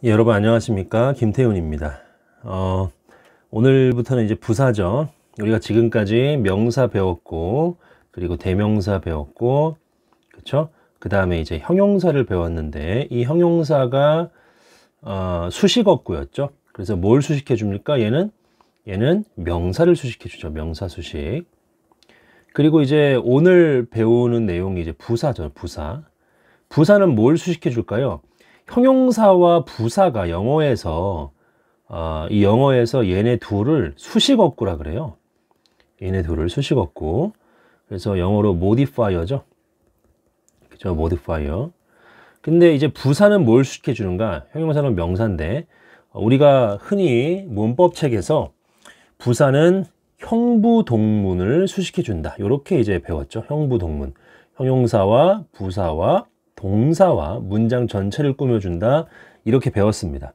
예, 여러분 안녕하십니까, 김태훈입니다. 오늘부터는 이제 부사죠. 우리가 지금까지 명사 배웠고, 그리고 대명사 배웠고, 그쵸? 그 다음에 이제 형용사를 배웠는데, 이 형용사가 수식어구였죠. 그래서 뭘 수식해 줍니까? 얘는 명사를 수식해 주죠. 명사 수식. 그리고 이제 오늘 배우는 내용이 이제 부사죠. 부사는 뭘 수식해 줄까요? 형용사와 부사가 영어에서 이 영어에서 얘네 둘을 수식어구라 그래요. 얘네 둘을 수식어구. 그래서 영어로 modifier죠. 그죠? modifier. 근데 이제 부사는 뭘 수식해 주는가? 형용사는 명사인데 우리가 흔히 문법책에서 부사는 형부동문을 수식해 준다. 이렇게 이제 배웠죠. 형부동문. 형용사와 부사와 동사와 문장 전체를 꾸며준다. 이렇게 배웠습니다.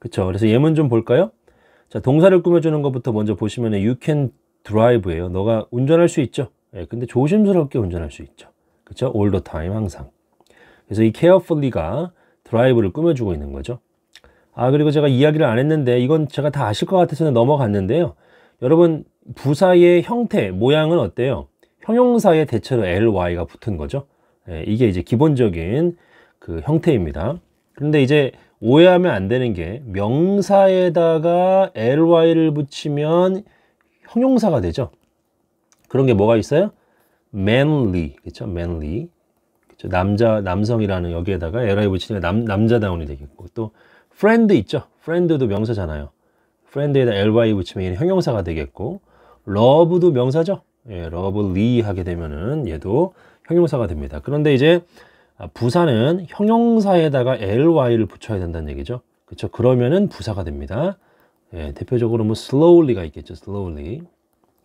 그쵸? 그래서 예문 좀 볼까요? 자, 동사를 꾸며주는 것부터 먼저 보시면 you can drive예요. 너가 운전할 수 있죠. 예, 근데 조심스럽게 운전할 수 있죠. 그쵸? all the time, 항상. 그래서 이 carefully가 drive를 꾸며주고 있는 거죠. 그리고 제가 이야기를 안 했는데 이건 제가 다 아실 것 같아서 넘어갔는데요. 여러분, 부사의 형태, 모양은 어때요? 형용사의 대체로 ly가 붙은 거죠. 예, 이게 이제 기본적인 그 형태입니다. 그런데 이제 오해하면 안 되는 게 명사에다가 ly를 붙이면 형용사가 되죠. 그런 게 뭐가 있어요? manly, 그렇죠? manly, 그렇죠? 남성이라는 여기에다가 ly 붙이면 남자다운이 되겠고, 또 friend 있죠? friend도 명사잖아요. friend에다 ly 붙이면 얘는 형용사가 되겠고, love도 명사죠. 예, lovely 하게 되면은 얘도 형용사가 됩니다. 그런데 이제 부사는 형용사에다가 ly를 붙여야 된다는 얘기죠. 그렇죠? 그러면은 부사가 됩니다. 예, 대표적으로 뭐 slowly가 있겠죠. slowly.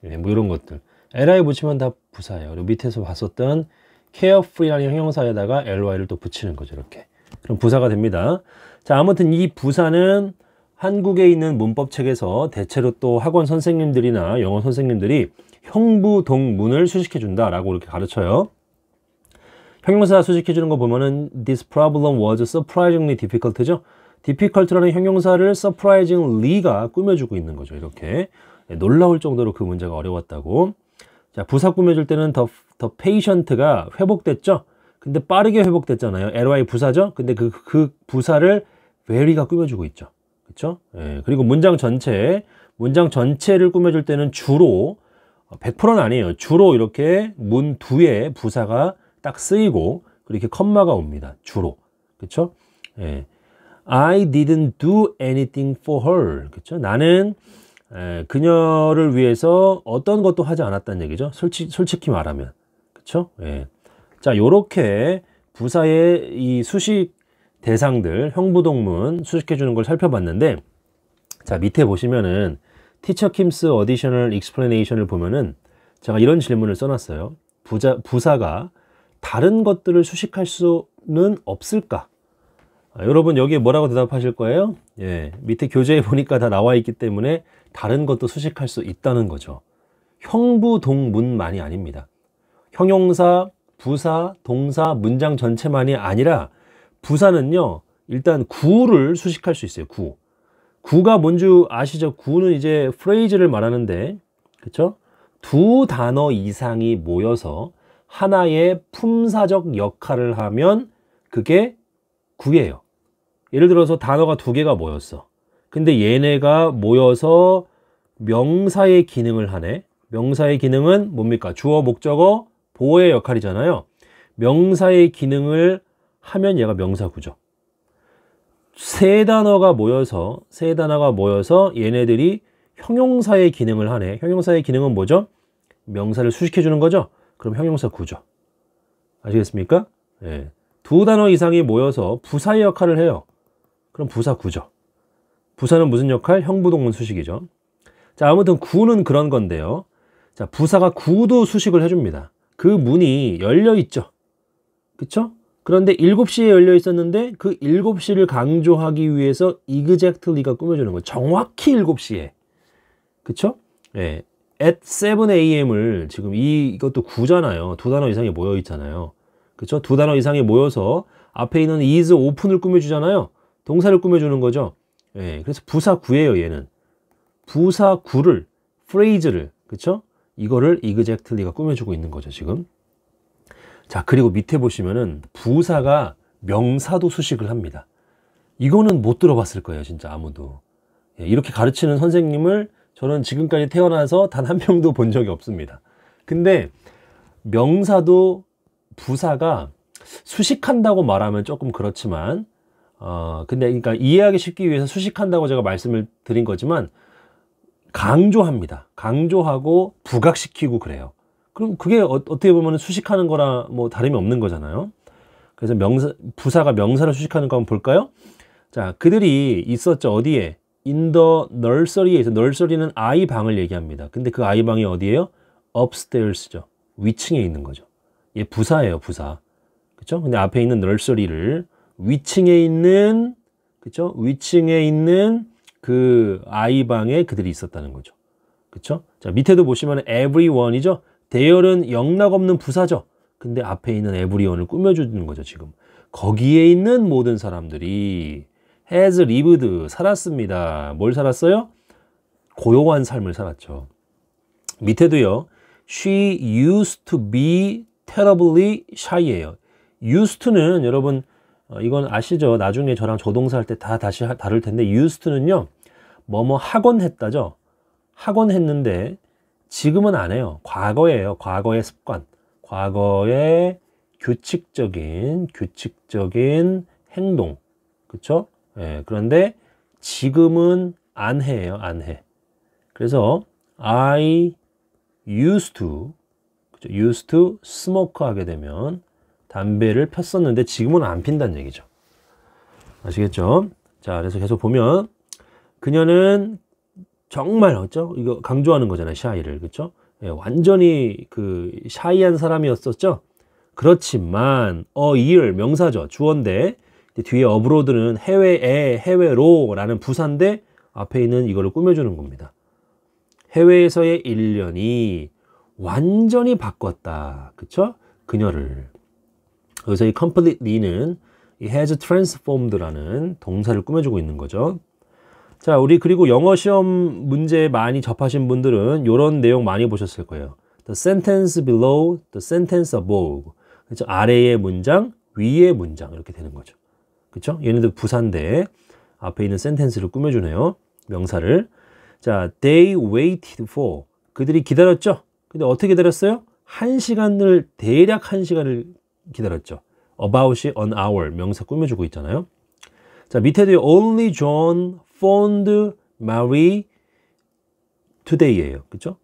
예, 뭐 이런 것들. ly 붙이면 다 부사예요. 그리고 밑에서 봤었던 carefree라는 형용사에다가 ly를 또 붙이는 거죠. 이렇게. 그럼 부사가 됩니다. 자, 아무튼 이 부사는 한국에 있는 문법책에서 대체로 또 학원 선생님들이나 영어 선생님들이 형부동문을 수식해 준다라고 이렇게 가르쳐요. 형용사 수식해 주는 거 보면은 this problem was surprisingly difficult죠. difficult라는 형용사를 surprisingly가 꾸며주고 있는 거죠. 이렇게 놀라울 정도로 그 문제가 어려웠다고. 자, 부사 꾸며줄 때는 the patient가 회복됐죠. 근데 빠르게 회복됐잖아요. ly 부사죠. 근데 그 부사를 very가 꾸며주고 있죠. 그렇죠? 예, 그리고 문장 전체를 꾸며줄 때는 주로 100%는 아니에요. 주로 이렇게 문 뒤에 부사가 딱 쓰이고 이렇게 컴마가 옵니다. 주로. 그쵸? 예. I didn't do anything for her. 그쵸? 나는 그녀를 위해서 어떤 것도 하지 않았다는 얘기죠. 솔직히 말하면. 그쵸? 예. 자, 요렇게 부사의 이 수식 대상들, 형부동문 수식해 주는 걸 살펴봤는데, 자, 밑에 보시면은 Teacher Kim's Additional Explanation을 보면은 제가 이런 질문을 써놨어요. 부사가 다른 것들을 수식할 수는 없을까? 여러분 여기에 뭐라고 대답하실 거예요? 예, 밑에 교재에 보니까 다 나와 있기 때문에 다른 것도 수식할 수 있다는 거죠. 형부동문만이 아닙니다. 형용사, 부사, 동사, 문장 전체만이 아니라 부사는요, 일단 구를 수식할 수 있어요. 구가 뭔지 아시죠? 구는 이제 phrase를 말하는데, 그쵸? 두 단어 이상이 모여서 하나의 품사적 역할을 하면 그게 구예요. 예를 들어서 단어가 두 개가 모였어. 근데 얘네가 모여서 명사의 기능을 하네. 명사의 기능은 뭡니까? 주어, 목적어, 보어의 역할이잖아요. 명사의 기능을 하면 얘가 명사구죠. 세 단어가 모여서 얘네들이 형용사의 기능을 하네. 형용사의 기능은 뭐죠? 명사를 수식해 주는 거죠. 그럼 형용사 구죠. 아시겠습니까? 예. 두 단어 이상이 모여서 부사의 역할을 해요. 그럼 부사 구죠. 부사는 무슨 역할? 형부동문 수식이죠. 자, 아무튼 구는 그런 건데요. 자, 부사가 구도 수식을 해줍니다. 그 문이 열려 있죠. 그쵸? 그런데 7시에 열려 있었는데 그 7시를 강조하기 위해서 exactly가 꾸며주는 거예요. 정확히 7시에. 그쵸? 예. at 7 a.m을 지금 이것도 구잖아요. 두 단어 이상이 모여 있잖아요. 그쵸? 두 단어 이상이 모여서 앞에 있는 is open을 꾸며주잖아요. 동사를 꾸며주는 거죠. 예, 그래서 부사구예요, 얘는. 부사구를, phrase를, 그쵸? 이거를 exactly가 꾸며주고 있는 거죠, 지금. 자, 그리고 밑에 보시면은 부사가 명사도 수식을 합니다. 이거는 못 들어봤을 거예요, 진짜 아무도. 예, 이렇게 가르치는 선생님을 저는 지금까지 태어나서 단 한 명도 본 적이 없습니다. 근데 명사도 부사가 수식한다고 말하면 조금 그렇지만 근데 그러니까 이해하기 쉽기 위해서 수식한다고 제가 말씀을 드린 거지만 강조합니다. 강조하고 부각시키고 그래요. 그럼 그게 어떻게 보면 수식하는 거랑 뭐 다름이 없는 거잖아요. 그래서 부사가 명사를 수식하는 거 한번 볼까요? 자, 그들이 있었죠. 어디에? In the nursery에 있어. nursery는 아이 방을 얘기합니다. 근데 그 아이 방이 어디예요? upstairs죠. 위층에 있는 거죠. 얘 부사예요, 부사. 그쵸? 근데 앞에 있는 nursery를 위층에 있는, 그쵸? 위층에 있는 그 아이 방에 그들이 있었다는 거죠. 그쵸? 자, 밑에도 보시면 everyone이죠. 대열은 영락없는 부사죠. 근데 앞에 있는 everyone을 꾸며주는 거죠, 지금. 거기에 있는 모든 사람들이 has lived, 살았습니다. 뭘 살았어요? 고요한 삶을 살았죠. 밑에도요. She used to be terribly shy예요. used to는 여러분 이건 아시죠? 나중에 저랑 조동사 할 때 다시 다룰 텐데 used to는요. 뭐뭐 하곤 했다죠. 하곤 했는데 지금은 안 해요. 과거예요. 과거의 습관. 과거의 규칙적인 행동. 그쵸? 예, 그런데 지금은 안 해요. 안 해. 그래서 I used to, 그쵸? used to smoke 하게 되면 담배를 폈었는데 지금은 안 핀다는 얘기죠. 아시겠죠? 자, 그래서 계속 보면 그녀는 정말 어쩌? 이거 강조하는 거잖아요. 샤이를. 그쵸? 예, 완전히 그 샤이한 사람이었었죠. 그렇지만 year 명사죠. 주어인데 뒤에 abroad는 해외에, 해외로라는 부사인데 앞에 있는 이거를 꾸며주는 겁니다. 해외에서의 1년이 완전히 바꿨다. 그쵸? 그녀를. 그래서 이 completely는 이 has transformed라는 동사를 꾸며주고 있는 거죠. 자, 우리 그리고 영어 시험 문제 많이 접하신 분들은 이런 내용 많이 보셨을 거예요. The sentence below, the sentence above. 그렇죠? 아래의 문장, 위의 문장 이렇게 되는 거죠. 그렇죠? 얘네들 부사인데 앞에 있는 sentence를 꾸며주네요. 명사를. 자, they waited for. 그들이 기다렸죠? 근데 어떻게 기다렸어요? 대략 1시간을 기다렸죠. about이 an hour 명사 꾸며주고 있잖아요. 자, 밑에도 only John phoned Mary today예요. 그쵸?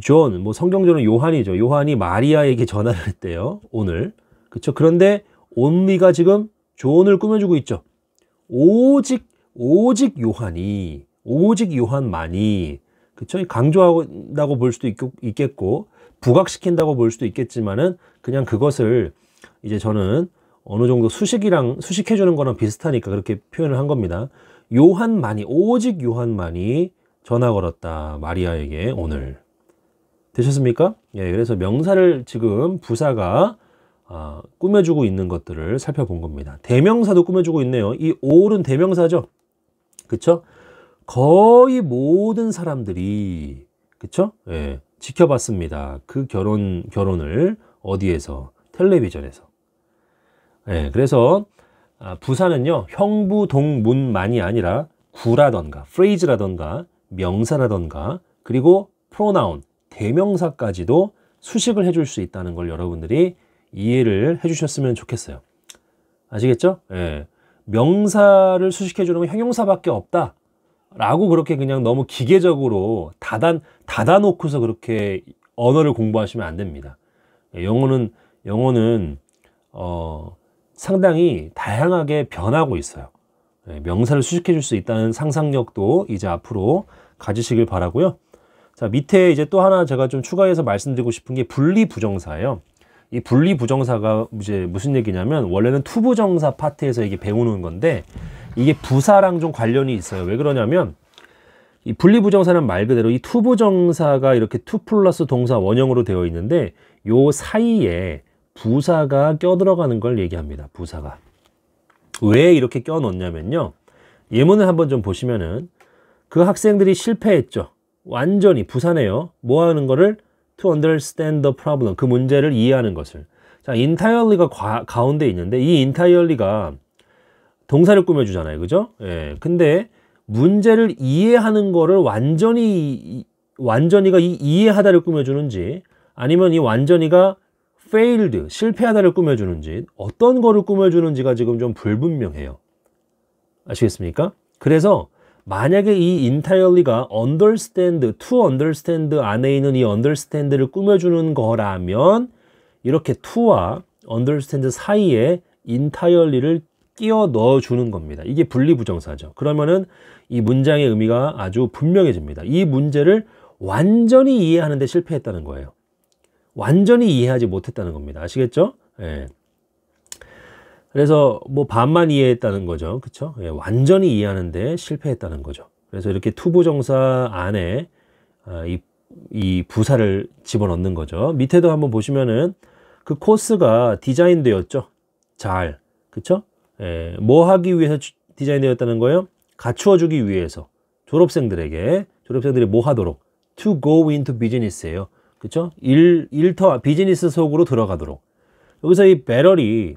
John, 뭐 성경적으로는 요한이죠. 요한이 마리아에게 전화를 했대요. 오늘. 그쵸? 그런데 only가 지금 존을 꾸며주고 있죠. 오직 요한만이, 그쵸? 강조한다고 볼 수도 있겠고, 부각시킨다고 볼 수도 있겠지만은, 그냥 그것을 이제 저는 어느 정도 수식해주는 거랑 비슷하니까 그렇게 표현을 한 겁니다. 오직 요한만이 전화 걸었다. 마리아에게 오늘. 되셨습니까? 예, 그래서 명사를 지금 부사가 꾸며주고 있는 것들을 살펴본 겁니다. 대명사도 꾸며주고 있네요. 이 all은 대명사죠. 그쵸? 거의 모든 사람들이, 그쵸? 예, 지켜봤습니다. 그 결혼을 어디에서? 텔레비전에서. 예, 그래서 부사는요, 형부, 동문만이 아니라 구라던가, phrase라던가, 명사라던가, 그리고 pronoun, 대명사까지도 수식을 해줄 수 있다는 걸 여러분들이 이해를 해주셨으면 좋겠어요. 아시겠죠? 예. 명사를 수식해주는 건 형용사밖에 없다. 라고 그렇게 그냥 너무 기계적으로 닫아놓고서 그렇게 언어를 공부하시면 안 됩니다. 예, 영어는 상당히 다양하게 변하고 있어요. 예, 명사를 수식해 줄 수 있다는 상상력도 이제 앞으로 가지시길 바라고요. 자, 밑에 이제 또 하나 제가 좀 추가해서 말씀드리고 싶은 게 분리부정사예요. 이 분리부정사가 이제 무슨 얘기냐면 원래는 투부정사 파트에서 이게 배우는 건데 이게 부사랑 좀 관련이 있어요. 왜 그러냐면 이 분리부정사는 말 그대로 이 투부정사가 이렇게 투 플러스 동사 원형으로 되어 있는데 요 사이에 부사가 껴들어가는 걸 얘기합니다. 부사가. 왜 이렇게 껴 넣냐면요. 예문을 한번 좀 보시면은 그 학생들이 실패했죠. 완전히 부사네요. 뭐 하는 거를? To understand the problem. 그 문제를 이해하는 것을. 자, entirely가 가운데 있는데 이 entirely가 동사를 꾸며주잖아요. 그죠? 예. 근데 문제를 이해하는 거를 완전히가 이 이해하다를 꾸며주는지 아니면 이 완전히가 failed, 실패하다를 꾸며주는지 어떤 거를 꾸며주는지가 지금 좀 불분명해요. 아시겠습니까? 그래서 만약에 이 entirely가 understand, to understand 안에 있는 이 understand를 꾸며주는 거라면 이렇게 to와 understand 사이에 entirely를 끼워 넣어주는 겁니다. 이게 분리부정사죠. 그러면은 이 문장의 의미가 아주 분명해집니다. 이 문제를 완전히 이해하는데 실패했다는 거예요. 완전히 이해하지 못했다는 겁니다. 아시겠죠? 예. 그래서 뭐 반만 이해했다는 거죠. 그쵸? 예, 완전히 이해하는데 실패했다는 거죠. 그래서 이렇게 투부정사 안에 이 부사를 집어넣는 거죠. 밑에도 한번 보시면은 그 코스가 디자인되었죠. 잘. 그쵸? 예, 뭐 하기 위해서 디자인되었다는 거예요? 갖추어 주기 위해서 졸업생들이 뭐 하도록 to go into business예요. 그쵸? 비즈니스 속으로 들어가도록. 여기서 이 better이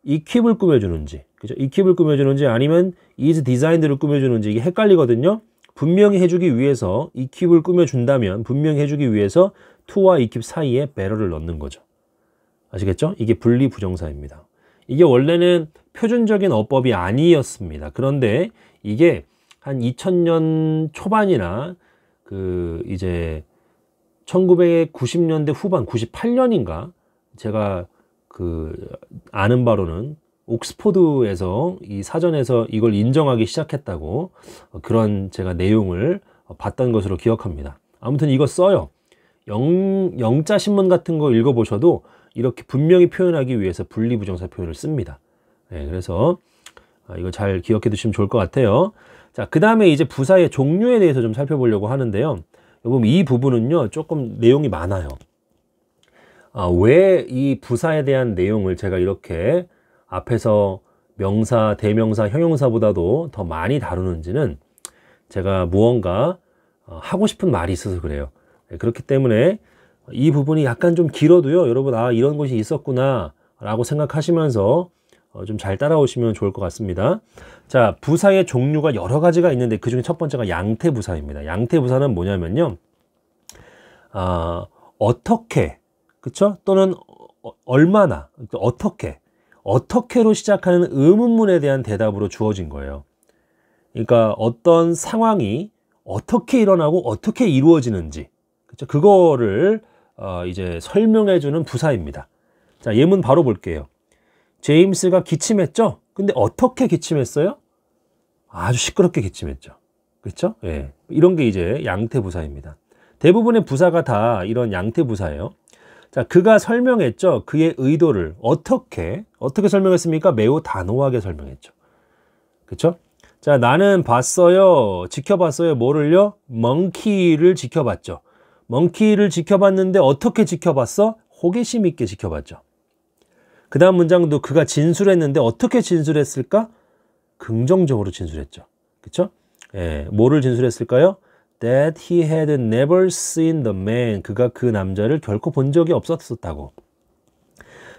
equip을 꾸며주는지, 그죠? equip을 꾸며주는지 아니면 is designed를 꾸며주는지 이게 헷갈리거든요. 분명히 해주기 위해서 equip을 꾸며준다면 분명히 해주기 위해서 to와 equip 사이에 better를 넣는 거죠. 아시겠죠? 이게 분리부정사입니다. 이게 원래는 표준적인 어법이 아니었습니다. 그런데 이게 한 2000년 초반이나 이제 1990년대 후반 98년인가 제가 아는 바로는 옥스포드에서 이 사전에서 이걸 인정하기 시작했다고 그런 제가 내용을 봤던 것으로 기억합니다. 아무튼 이거 써요. 영자 신문 같은 거 읽어보셔도 이렇게 분명히 표현하기 위해서 분리부정사 표현을 씁니다. 네, 그래서 이거 잘 기억해 두시면 좋을 것 같아요. 자, 그 다음에 이제 부사의 종류에 대해서 좀 살펴보려고 하는데요. 여러분 이 부분은요 조금 내용이 많아요. 왜 이 부사에 대한 내용을 제가 이렇게 앞에서 명사, 대명사, 형용사보다도 더 많이 다루는지는 제가 무언가 하고 싶은 말이 있어서 그래요. 네, 그렇기 때문에 이 부분이 약간 좀 길어도요 여러분 이런 것이 있었구나 라고 생각하시면서 좀 잘 따라오시면 좋을 것 같습니다. 자, 부사의 종류가 여러 가지가 있는데 그 중에 첫 번째가 양태부사입니다. 양태부사는 뭐냐면요 어떻게, 그쵸? 또는 얼마나, 어떻게로 시작하는 의문문에 대한 대답으로 주어진 거예요. 그러니까 어떤 상황이 어떻게 일어나고 어떻게 이루어지는지, 그쵸? 그거를 이제 설명해 주는 부사입니다. 자, 예문 바로 볼게요. 제임스가 기침했죠? 근데 어떻게 기침했어요? 아주 시끄럽게 기침했죠. 그렇죠? 예. 이런 게 이제 양태부사입니다. 대부분의 부사가 다 이런 양태부사예요. 자, 그가 설명했죠. 그의 의도를 어떻게 설명했습니까? 매우 단호하게 설명했죠. 그렇죠? 자, 나는 봤어요. 지켜봤어요. 뭐를요? 멍키를 지켜봤죠. 멍키를 지켜봤는데 어떻게 지켜봤어? 호기심 있게 지켜봤죠. 그 다음 문장도 그가 진술했는데 어떻게 진술했을까? 긍정적으로 진술했죠. 그쵸? 예, 뭐를 진술했을까요? That he had never seen the man. 그가 그 남자를 결코 본 적이 없었다고.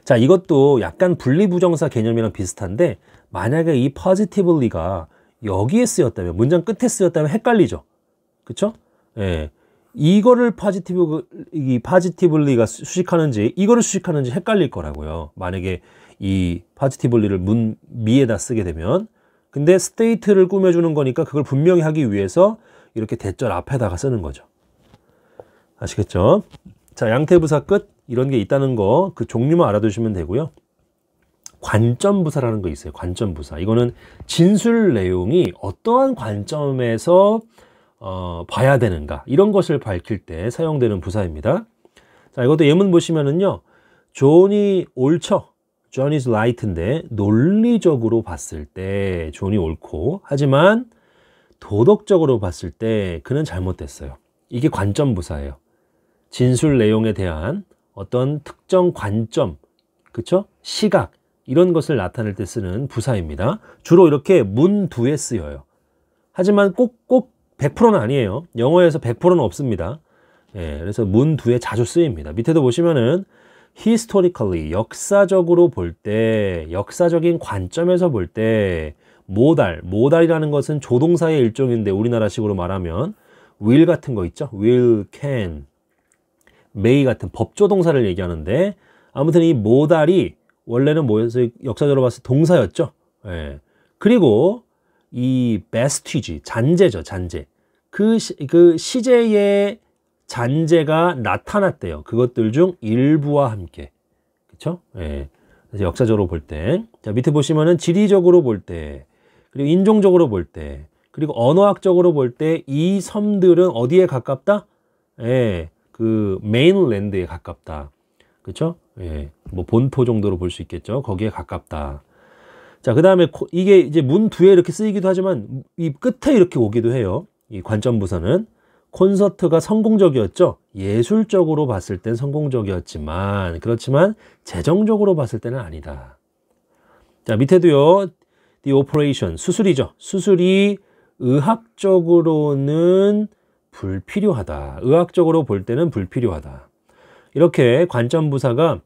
자, 이것도 약간 분리부정사 개념이랑 비슷한데 만약에 이 positivelly가 여기에 쓰였다면, 문장 끝에 쓰였다면 헷갈리죠. 그쵸? 예. 이거를 positively가 수식하는지 이거를 수식하는지 헷갈릴 거라고요. 만약에 이 positivelly를 문 미에다 쓰게 되면. 근데 state를 꾸며주는 거니까 그걸 분명히 하기 위해서 이렇게 대절 앞에다가 쓰는 거죠. 아시겠죠? 자, 양태부사 끝. 이런 게 있다는 거 그 종류만 알아두시면 되고요. 관점부사라는 거 있어요. 관점부사. 이거는 진술 내용이 어떠한 관점에서 봐야 되는가 이런 것을 밝힐 때 사용되는 부사입니다. 자, 이것도 예문 보시면은요, 존이 옳죠. John is right인데 논리적으로 봤을 때 존이 옳고, 하지만 도덕적으로 봤을 때 그는 잘못됐어요. 이게 관점부사예요. 진술 내용에 대한 어떤 특정 관점, 그쵸? 시각, 이런 것을 나타낼 때 쓰는 부사입니다. 주로 이렇게 문두에 쓰여요. 하지만 꼭 100%는 아니에요. 영어에서 100%는 없습니다. 예, 그래서 문두에 자주 쓰입니다. 밑에도 보시면은 historically, 역사적으로 볼 때, 역사적인 관점에서 볼 때 모달이라는 것은 조동사의 일종인데 우리나라식으로 말하면 will 같은 거 있죠? will, can, may 같은 법조동사를 얘기하는데 아무튼 이 모달이 원래는 뭐였어요? 역사적으로 봤을 때 동사였죠? 예. 그리고 이 vestige, 잔재죠, 잔재. 그 시제의 잔재가 나타났대요. 그것들 중 일부와 함께. 그쵸? 예. 그래서 역사적으로 볼 때. 자, 밑에 보시면은 지리적으로 볼 때, 그리고 인종적으로 볼 때, 그리고 언어학적으로 볼 때 이 섬들은 어디에 가깝다? 예. 그 메인랜드에 가깝다. 그쵸? 예. 뭐 본토 정도로 볼 수 있겠죠. 거기에 가깝다. 자, 그 다음에 이게 이제 문 뒤에 이렇게 쓰이기도 하지만 이 끝에 이렇게 오기도 해요. 이 관점 부사는. 콘서트가 성공적이었죠. 예술적으로 봤을 땐 성공적이었지만 그렇지만 재정적으로 봤을 때는 아니다. 자, 밑에도요. The operation, 수술이죠. 수술이 의학적으로는 불필요하다. 의학적으로 볼 때는 불필요하다. 이렇게 관점 부사가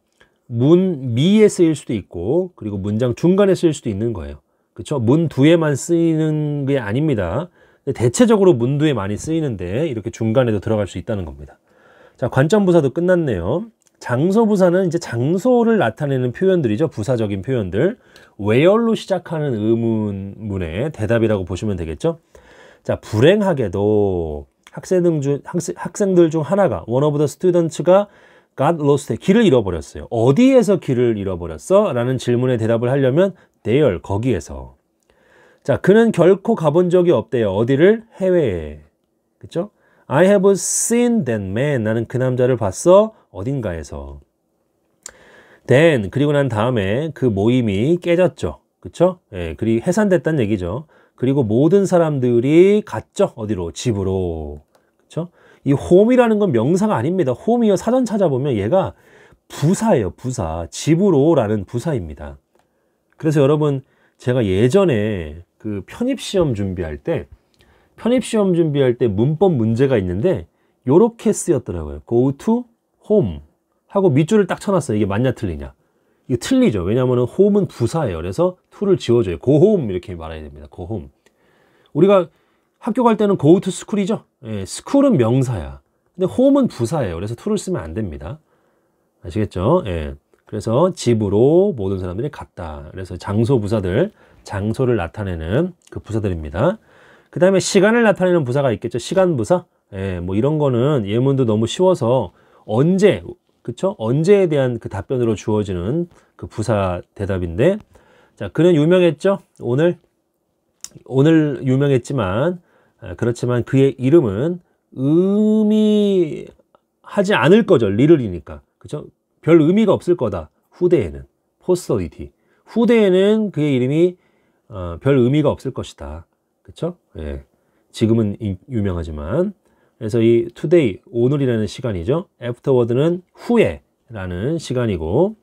문 미에 쓰일 수도 있고 그리고 문장 중간에 쓰일 수도 있는 거예요. 그렇죠? 문 뒤에만 쓰이는 게 아닙니다. 대체적으로 문두에 많이 쓰이는데 이렇게 중간에도 들어갈 수 있다는 겁니다. 자, 관점 부사도 끝났네요. 장소 부사는 이제 장소를 나타내는 표현들이죠. 부사적인 표현들. where로 시작하는 의문문의 대답이라고 보시면 되겠죠. 자, 불행하게도 학생들 중 하나가 one of the students가 got lost, 길을 잃어버렸어요. 어디에서 길을 잃어버렸어? 라는 질문에 대답을 하려면 there, 거기에서. 자, 그는 결코 가본 적이 없대요. 어디를? 해외에. 그쵸? I have seen that man. 나는 그 남자를 봤어. 어딘가에서. then, 그리고 난 다음에 그 모임이 깨졌죠. 그쵸? 예, 그리고 해산됐다는 얘기죠. 그리고 모든 사람들이 갔죠. 어디로? 집으로. 그쵸? 이 home이라는 건 명사가 아닙니다. home이요. 사전 찾아보면 얘가 부사예요. 부사. 집으로라는 부사입니다. 그래서 여러분, 제가 예전에 그 편입시험 준비할 때 문법 문제가 있는데 요렇게 쓰였더라고요. go to home 하고 밑줄을 딱 쳐놨어요. 이게 맞냐 틀리냐. 이거 틀리죠. 왜냐하면 home은 부사예요. 그래서 to를 지워줘요. go home 이렇게 말해야 됩니다. go home. 우리가 학교 갈 때는 go to school이죠. 예, school은 명사야. 근데 home은 부사예요. 그래서 to를 쓰면 안 됩니다. 아시겠죠? 예. 그래서 집으로 모든 사람들이 갔다. 그래서 장소 부사들, 장소를 나타내는 그 부사들입니다. 그 다음에 시간을 나타내는 부사가 있겠죠. 시간 부사. 예, 뭐 이런 거는 예문도 너무 쉬워서 언제, 그쵸? 언제에 대한 그 답변으로 주어지는 그 부사 대답인데, 자, 그는 유명했죠. 오늘 유명했지만, 그렇지만 그의 이름은 의미하지 않을 거죠. 리를이니까. 그쵸? 별 의미가 없을 거다. 후대에는. posterity. 후대에는 그의 이름이 별 의미가 없을 것이다. 그쵸? 예. 지금은 유명하지만. 그래서 이 today, 오늘이라는 시간이죠. afterward는 후에라는 시간이고,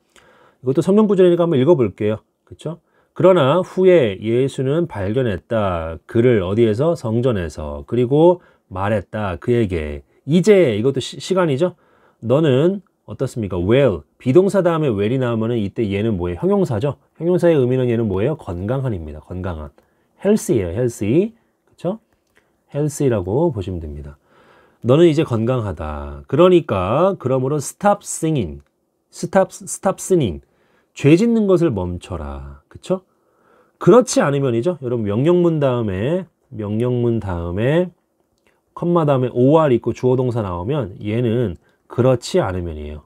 이것도 성경 구절이니까 한번 읽어볼게요. 그쵸? 그러나 후에 예수는 발견했다. 그를 어디에서? 성전에서. 그리고 말했다. 그에게. 이제, 이것도 시간이죠. 너는 어떻습니까? well, 비동사 다음에 well이 나오면 이때 얘는 뭐예요? 형용사죠. 형용사의 의미는 얘는 뭐예요? 건강한입니다. 건강한. healthy예요. healthy. 그쵸? healthy라고 보시면 됩니다. 너는 이제 건강하다. 그러니까 그러므로 stop singing. stop sinning. 죄 짓는 것을 멈춰라. 그쵸? 그렇지 않으면이죠. 여러분 명령문 다음에 컴마 다음에 or 있고 주어 동사 나오면 얘는 그렇지 않으면이에요.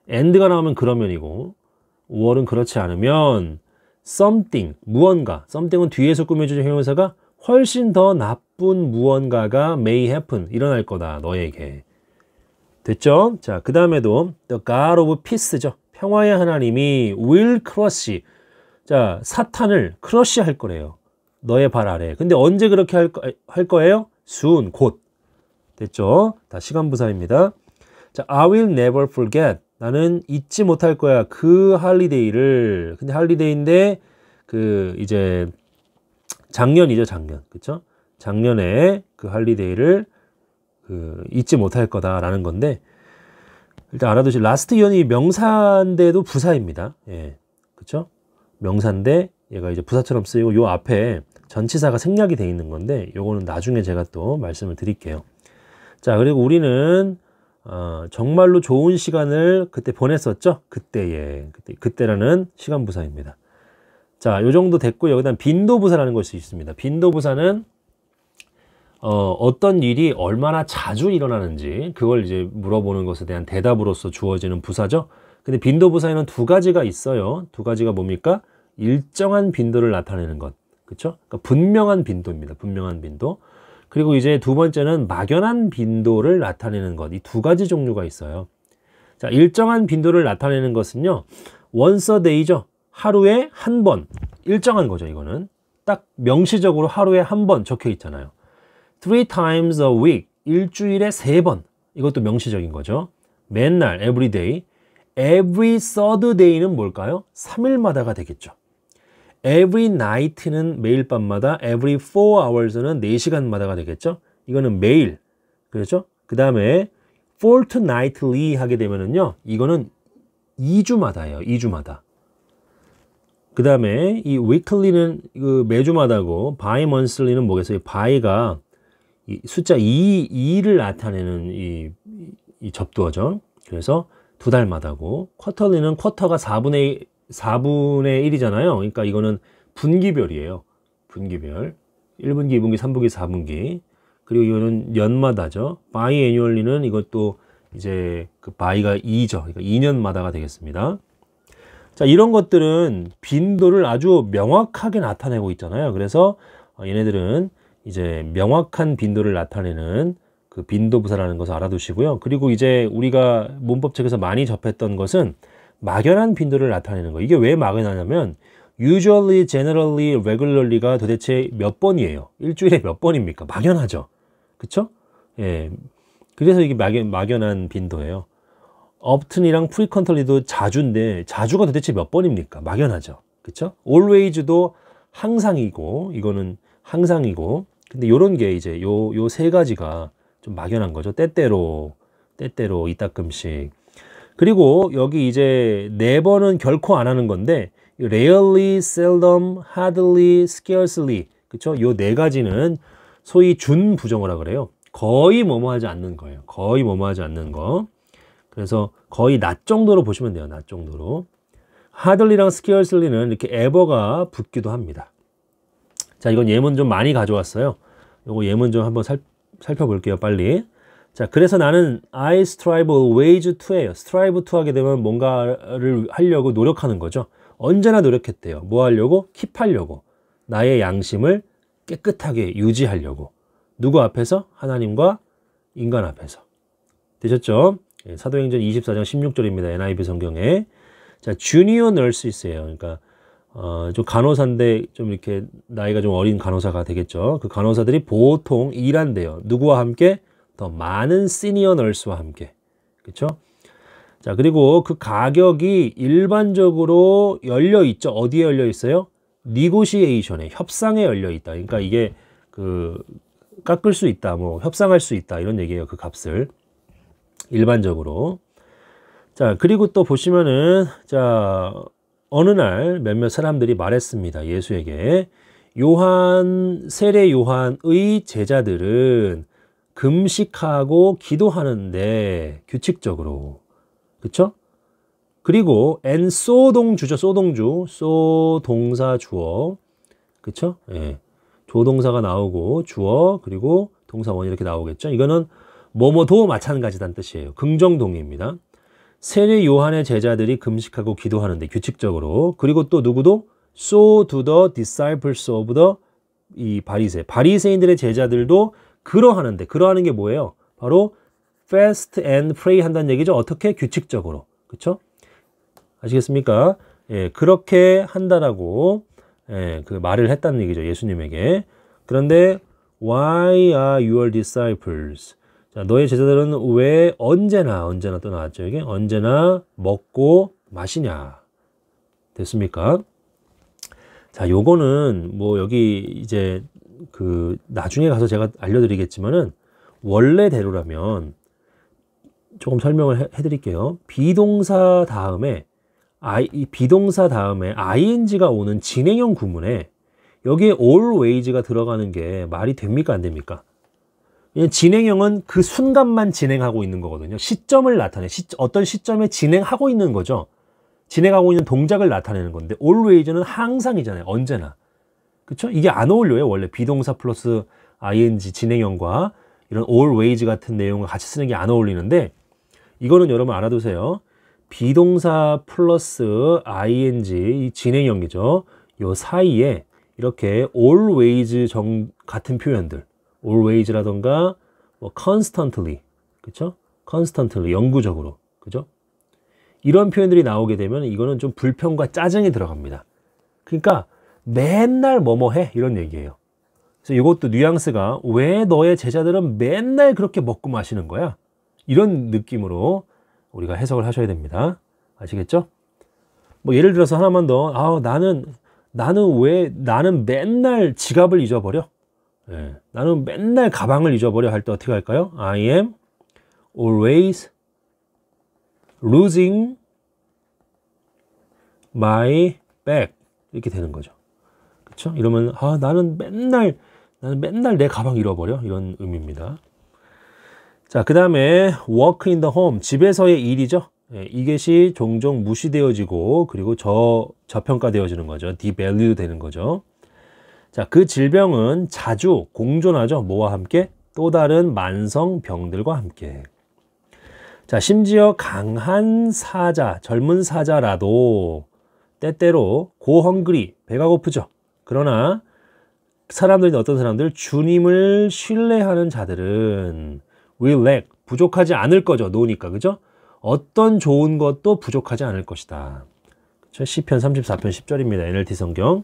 and가 나오면 그러면이고 or은 그렇지 않으면 something, 무언가. something은 뒤에서 꾸며주는 형용사가 훨씬 더 나쁜 무언가가 may happen, 일어날 거다. 너에게. 됐죠? 자, 그 다음에도 the God of Peace죠. 평화의 하나님이 will crush. 자, 사탄을 crush 할 거래요. 너의 발 아래. 근데 언제 그렇게 할 거예요? soon, 곧. 됐죠? 다 시간부사입니다. 자, I will never forget 나는 잊지 못할 거야. 그 할리데이를. 근데 할리데이인데 그 이제 작년이죠, 작년. 그쵸? 작년에 그 할리데이를 그 잊지 못할 거다라는 건데, 일단 알아두시 라스트 이어이 명사인데도 부사입니다. 예. 그쵸? 명사인데 얘가 이제 부사처럼 쓰이고 요 앞에 전치사가 생략이 돼 있는 건데 요거는 나중에 제가 또 말씀을 드릴게요. 자, 그리고 우리는 정말로 좋은 시간을 그때 보냈었죠. 그때라는 시간 부사입니다. 자, 요 정도 됐고 여기다 빈도부사라는 것이 있습니다. 빈도부사는 어떤 일이 얼마나 자주 일어나는지 그걸 이제 물어보는 것에 대한 대답으로서 주어지는 부사죠. 근데 빈도부사에는 두 가지가 있어요. 두 가지가 뭡니까? 일정한 빈도를 나타내는 것. 그쵸? 그러니까 분명한 빈도입니다. 분명한 빈도. 그리고 이제 두 번째는 막연한 빈도를 나타내는 것. 이 두 가지 종류가 있어요. 자, 일정한 빈도를 나타내는 것은요. once a day죠. 하루에 한 번. 일정한 거죠, 이거는. 딱 명시적으로 하루에 한 번 적혀 있잖아요. 3 times a week. 일주일에 3번. 이것도 명시적인 거죠. 맨날, every day. every third day는 뭘까요? 3일마다가 되겠죠. every night는 매일 밤마다, every 4 hours는 4시간마다가 되겠죠. 이거는 매일. 그렇죠? 그 다음에 fortnightly 하게 되면은요. 이거는 2주마다예요. 2주마다. 그 다음에 이 weekly는 그 매주마다고 bi-monthly는 뭐겠어요? by가 이 숫자 2를 나타내는 이 접두어죠. 그래서 2달마다고, quarterly는 쿼터가 4분의 1이잖아요. 그러니까 이거는 분기별이에요. 분기별. 1분기, 2분기, 3분기, 4분기. 그리고 이거는 연마다죠. biannually는 이것도 이제 그 by가 2죠. 그러니까 2년마다가 되겠습니다. 자, 이런 것들은 빈도를 아주 명확하게 나타내고 있잖아요. 그래서 얘네들은 이제 명확한 빈도를 나타내는 그 빈도부사라는 것을 알아두시고요. 그리고 이제 우리가 문법책에서 많이 접했던 것은 막연한 빈도를 나타내는 거. 이게 왜 막연하냐면 usually, generally, regularly가 도대체 몇 번이에요? 일주일에 몇 번입니까? 막연하죠. 그쵸? 예. 그래서 이게 막연한 빈도예요. often이랑 frequently도 자주인데 자주가 도대체 몇 번입니까? 막연하죠. 그쵸? always도 항상이고 이거는 항상이고, 근데 요런 게 이제 요 세 가지가 좀 막연한 거죠. 때때로 이따금씩. 그리고 여기 이제 4번은 결코 안 하는 건데 rarely, seldom, hardly, scarcely. 그쵸? 요 4가지는 소위 준부정어라 그래요. 거의 뭐뭐 하지 않는 거예요. 거의 뭐뭐 하지 않는 거. 그래서 거의 낮 정도로 보시면 돼요. 낮 정도로. hardly랑 scarcely는 이렇게 ever가 붙기도 합니다. 자, 이건 예문 좀 많이 가져왔어요. 요거 예문 좀 한번 살펴볼게요. 빨리. 자, 그래서 나는 I strive always to예요. strive to 하게 되면 뭔가를 하려고 노력하는 거죠. 언제나 노력했대요. 뭐 하려고? 킵하려고. 나의 양심을 깨끗하게 유지하려고. 누구 앞에서? 하나님과 인간 앞에서. 되셨죠? 예, 사도행전 24장 16절입니다. NIV 성경에. 자, junior nurses예요. 그러니까 좀 간호사인데 좀 이렇게 나이가 좀 어린 간호사가 되겠죠. 그 간호사들이 보통 일한대요. 누구와 함께? 더 많은 시니어 널스와 함께. 그렇죠? 자, 그리고 그 가격이 일반적으로 열려 있죠. 어디에 열려 있어요? 니고시에이션에, 협상에 열려 있다. 그러니까 이게 그 깎을 수 있다, 뭐 협상할 수 있다 이런 얘기예요. 그 값을 일반적으로. 자, 그리고 또 보시면은 자, 어느 날 몇몇 사람들이 말했습니다. 예수에게. 세례 요한의 제자들은 금식하고 기도하는데 규칙적으로. 그쵸? 그리고 and 소동주죠. 소 동사 주어. 그쵸? 예. 조동사가 나오고 주어 그리고 동사원 이렇게 나오겠죠. 이거는 뭐뭐도 마찬가지다는 뜻이에요. 긍정동의입니다. 세례 요한의 제자들이 금식하고 기도하는데 규칙적으로. 그리고 또 누구도 so do the disciples of the 이 바리새인들의 제자들도 그러하는데, 그러하는 게 뭐예요? 바로 fast and pray 한다는 얘기죠. 어떻게? 규칙적으로. 그쵸? 아시겠습니까? 예, 그렇게 한다라고 예, 그 말을 했다는 얘기죠. 예수님에게. 그런데 why are your disciples? 자, 너의 제자들은 왜 언제나 또 나왔죠. 이게 언제나 먹고 마시냐. 됐습니까? 자, 요거는 뭐 여기 이제 그 나중에 가서 제가 알려드리겠지만은 원래대로라면 조금 설명을 해드릴게요. 비동사 다음에 ing가 오는 진행형 구문에 여기에 always가 들어가는 게 말이 됩니까 안 됩니까? 진행형은 그 순간만 진행하고 있는 거거든요. 시점을 나타내 어떤 시점에 진행하고 있는 거죠. 진행하고 있는 동작을 나타내는 건데 always는 항상이잖아요. 언제나. 그쵸? 이게 안 어울려요. 원래 비동사 플러스 ing 진행형과 이런 always 같은 내용을 같이 쓰는 게 안 어울리는데 이거는 여러분 알아두세요. 비동사 플러스 ing 이 진행형이죠. 요 사이에 이렇게 always 같은 표현들 always라던가 뭐 constantly 그쵸? constantly 영구적으로 그죠? 이런 표현들이 나오게 되면 이거는 좀 불평과 짜증이 들어갑니다. 그러니까 맨날 뭐뭐 해 이런 얘기예요. 그래서 이것도 뉘앙스가 왜 너의 제자들은 맨날 그렇게 먹고 마시는 거야? 이런 느낌으로 우리가 해석을 하셔야 됩니다. 아시겠죠? 뭐 예를 들어서 하나만 더. 나는 맨날 지갑을 잊어버려. 네, 나는 맨날 가방을 잊어버려 할 때 어떻게 할까요? I am always losing my bag 이렇게 되는 거죠. 그렇죠? 이러면 나는 맨날 내 가방 잃어버려 이런 의미입니다. 자, 그 다음에 work in the home 집에서의 일이죠. 예, 이것이 종종 무시되어지고 그리고 저평가되어지는 거죠. devalue 되는 거죠. 자, 그 질병은 자주 공존하죠. 뭐와 함께? 또 다른 만성병들과 함께. 자, 심지어 강한 사자, 젊은 사자라도 때때로 go hungry, 배가 고프죠. 그러나 어떤 사람들, 주님을 신뢰하는 자들은 will lack, 부족하지 않을 거죠. 노니까, 그죠? 어떤 좋은 것도 부족하지 않을 것이다. 그쵸? 시편 34편 10절입니다. NLT 성경.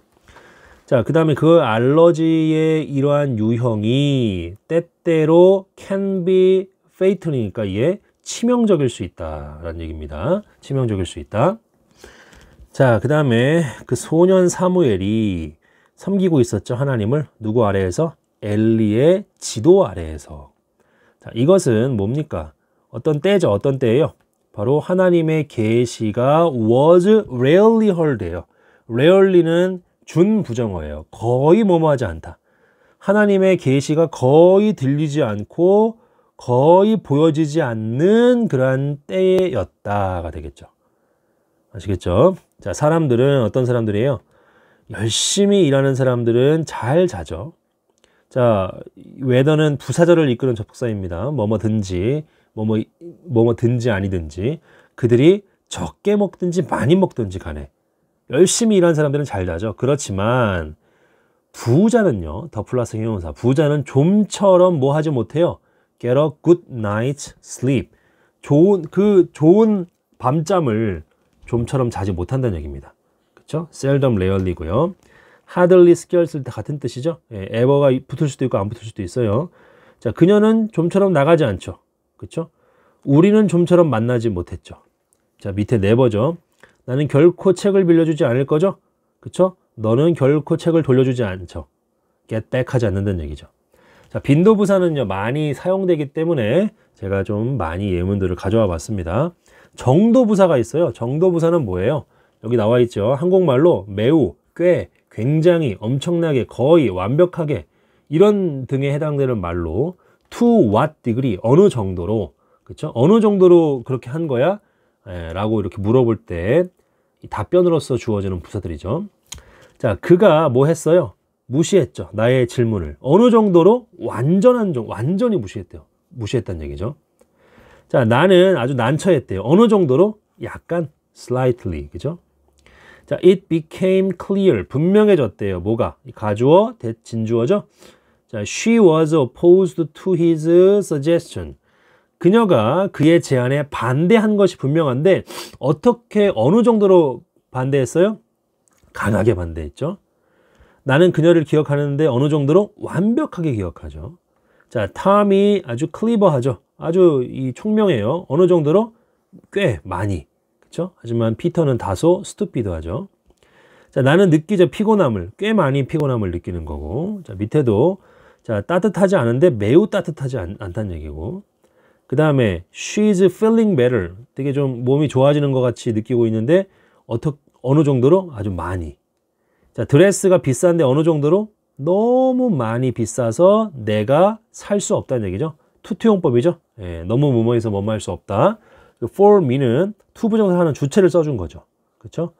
자, 그 다음에 그 알러지의 이러한 유형이 때때로 can be fatal이니까 이게 치명적일 수 있다라는 얘기입니다. 치명적일 수 있다. 자, 그 다음에 그 소년 사무엘이 섬기고 있었죠. 하나님을 누구 아래에서? 엘리의 지도 아래에서. 자, 이것은 뭡니까? 어떤 때죠? 어떤 때예요? 바로 하나님의 계시가 was rarely heard예요. rarely는 준부정어예요. 거의 뭐뭐하지 않다. 하나님의 계시가 거의 들리지 않고 거의 보여지지 않는 그러한 때였다가 되겠죠. 아시겠죠? 자, 사람들은 어떤 사람들이에요? 열심히 일하는 사람들은 잘 자죠. 자, 웨더는 부사절을 이끄는 접속사입니다. 뭐뭐든지 뭐뭐든지 아니든지 그들이 적게 먹든지 많이 먹든지 간에 열심히 일하는 사람들은 잘 자죠. 그렇지만 부자는요, 더 플러스 형용사, 부자는 좀처럼 뭐 하지 못해요? Get a good night's sleep. 좋은 밤잠을 좀처럼 자지 못한다는 얘기입니다. 그쵸? seldom, rarely고요. hardly, scarcely 같은 뜻이죠. 예, ever가 붙을 수도 있고 안 붙을 수도 있어요. 자, 그녀는 좀처럼 나가지 않죠. 그쵸? 우리는 좀처럼 만나지 못했죠. 자, 밑에 never죠. 나는 결코 책을 빌려주지 않을 거죠. 그쵸? 너는 결코 책을 돌려주지 않죠. get back 하지 않는다는 얘기죠. 자, 빈도부사는요, 많이 사용되기 때문에 제가 좀 많이 예문들을 가져와 봤습니다. 정도부사가 있어요. 정도부사는 뭐예요? 여기 나와 있죠. 한국말로 매우, 꽤, 굉장히, 엄청나게, 거의, 완벽하게 이런 등에 해당되는 말로 to what degree, 어느 정도로, 그쵸? 어느 정도로 그렇게 한 거야? 라고 이렇게 물어볼 때 답변으로서 주어지는 부사들이죠. 자, 그가 뭐 했어요? 무시했죠. 나의 질문을. 어느 정도로? 완전히 무시했대요. 무시했다는 얘기죠. 자, 나는 아주 난처했대요. 어느 정도로? 약간 slightly. 그죠? 자, it became clear. 분명해졌대요. 뭐가? 가주어, 진주어죠? 자, she was opposed to his suggestion. 그녀가 그의 제안에 반대한 것이 분명한데 어떻게 어느 정도로 반대했어요? 강하게 반대했죠. 나는 그녀를 기억하는데 어느 정도로? 완벽하게 기억하죠. 자, 탐이 아주 클리버하죠. 아주 이 총명해요. 어느 정도로? 꽤 많이. 그쵸? 하지만 피터는 다소 스투피드하죠. 자, 나는 느끼죠. 피곤함을. 꽤 많이 피곤함을 느끼는 거고. 자, 밑에도 자, 따뜻하지 않은데 매우 따뜻하지 않다는 얘기고. 그 다음에 she's feeling better. 되게 좀 몸이 좋아지는 것 같이 느끼고 있는데 어느 정도로? 아주 많이. 자, 드레스가 비싼데 어느 정도로? 너무 많이 비싸서 내가 살 수 없다는 얘기죠. 투투용법이죠. 예, 너무 뭐뭐해서 뭐뭐 할 수 없다. for me는 투부정사 하는 주체를 써준 거죠. 그렇죠?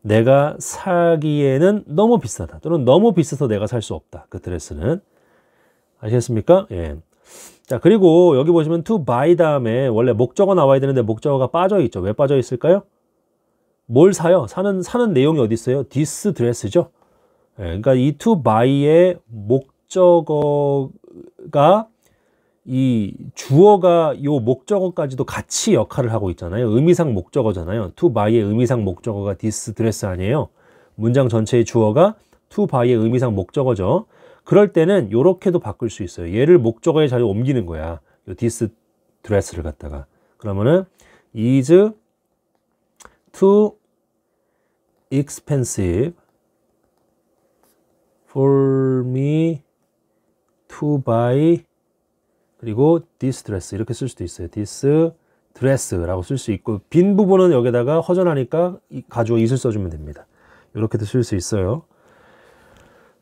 내가 사기에는 너무 비싸다. 또는 너무 비싸서 내가 살 수 없다. 그 드레스는. 아시겠습니까? 예. 자, 그리고 여기 보시면 to buy 다음에 원래 목적어 나와야 되는데 목적어가 빠져 있죠. 왜 빠져 있을까요? 뭘 사요? 사는 내용이 어디 있어요? this dress죠. 예, 그러니까 이 to buy의 목적어가 이 주어가 이 목적어까지도 같이 역할을 하고 있잖아요. 의미상 목적어잖아요. to buy의 의미상 목적어가 this dress 아니에요. 문장 전체의 주어가 to buy의 의미상 목적어죠. 그럴 때는 이렇게도 바꿀 수 있어요. 얘를 목적어의 자리에 옮기는 거야. 이 this dress를 갖다가. 그러면은 is too expensive for me to buy 그리고 this dress 이렇게 쓸 수도 있어요. this dress라고 쓸 수 있고 빈 부분은 여기다가 허전하니까 가주어 is를 써주면 됩니다. 이렇게도 쓸 수 있어요.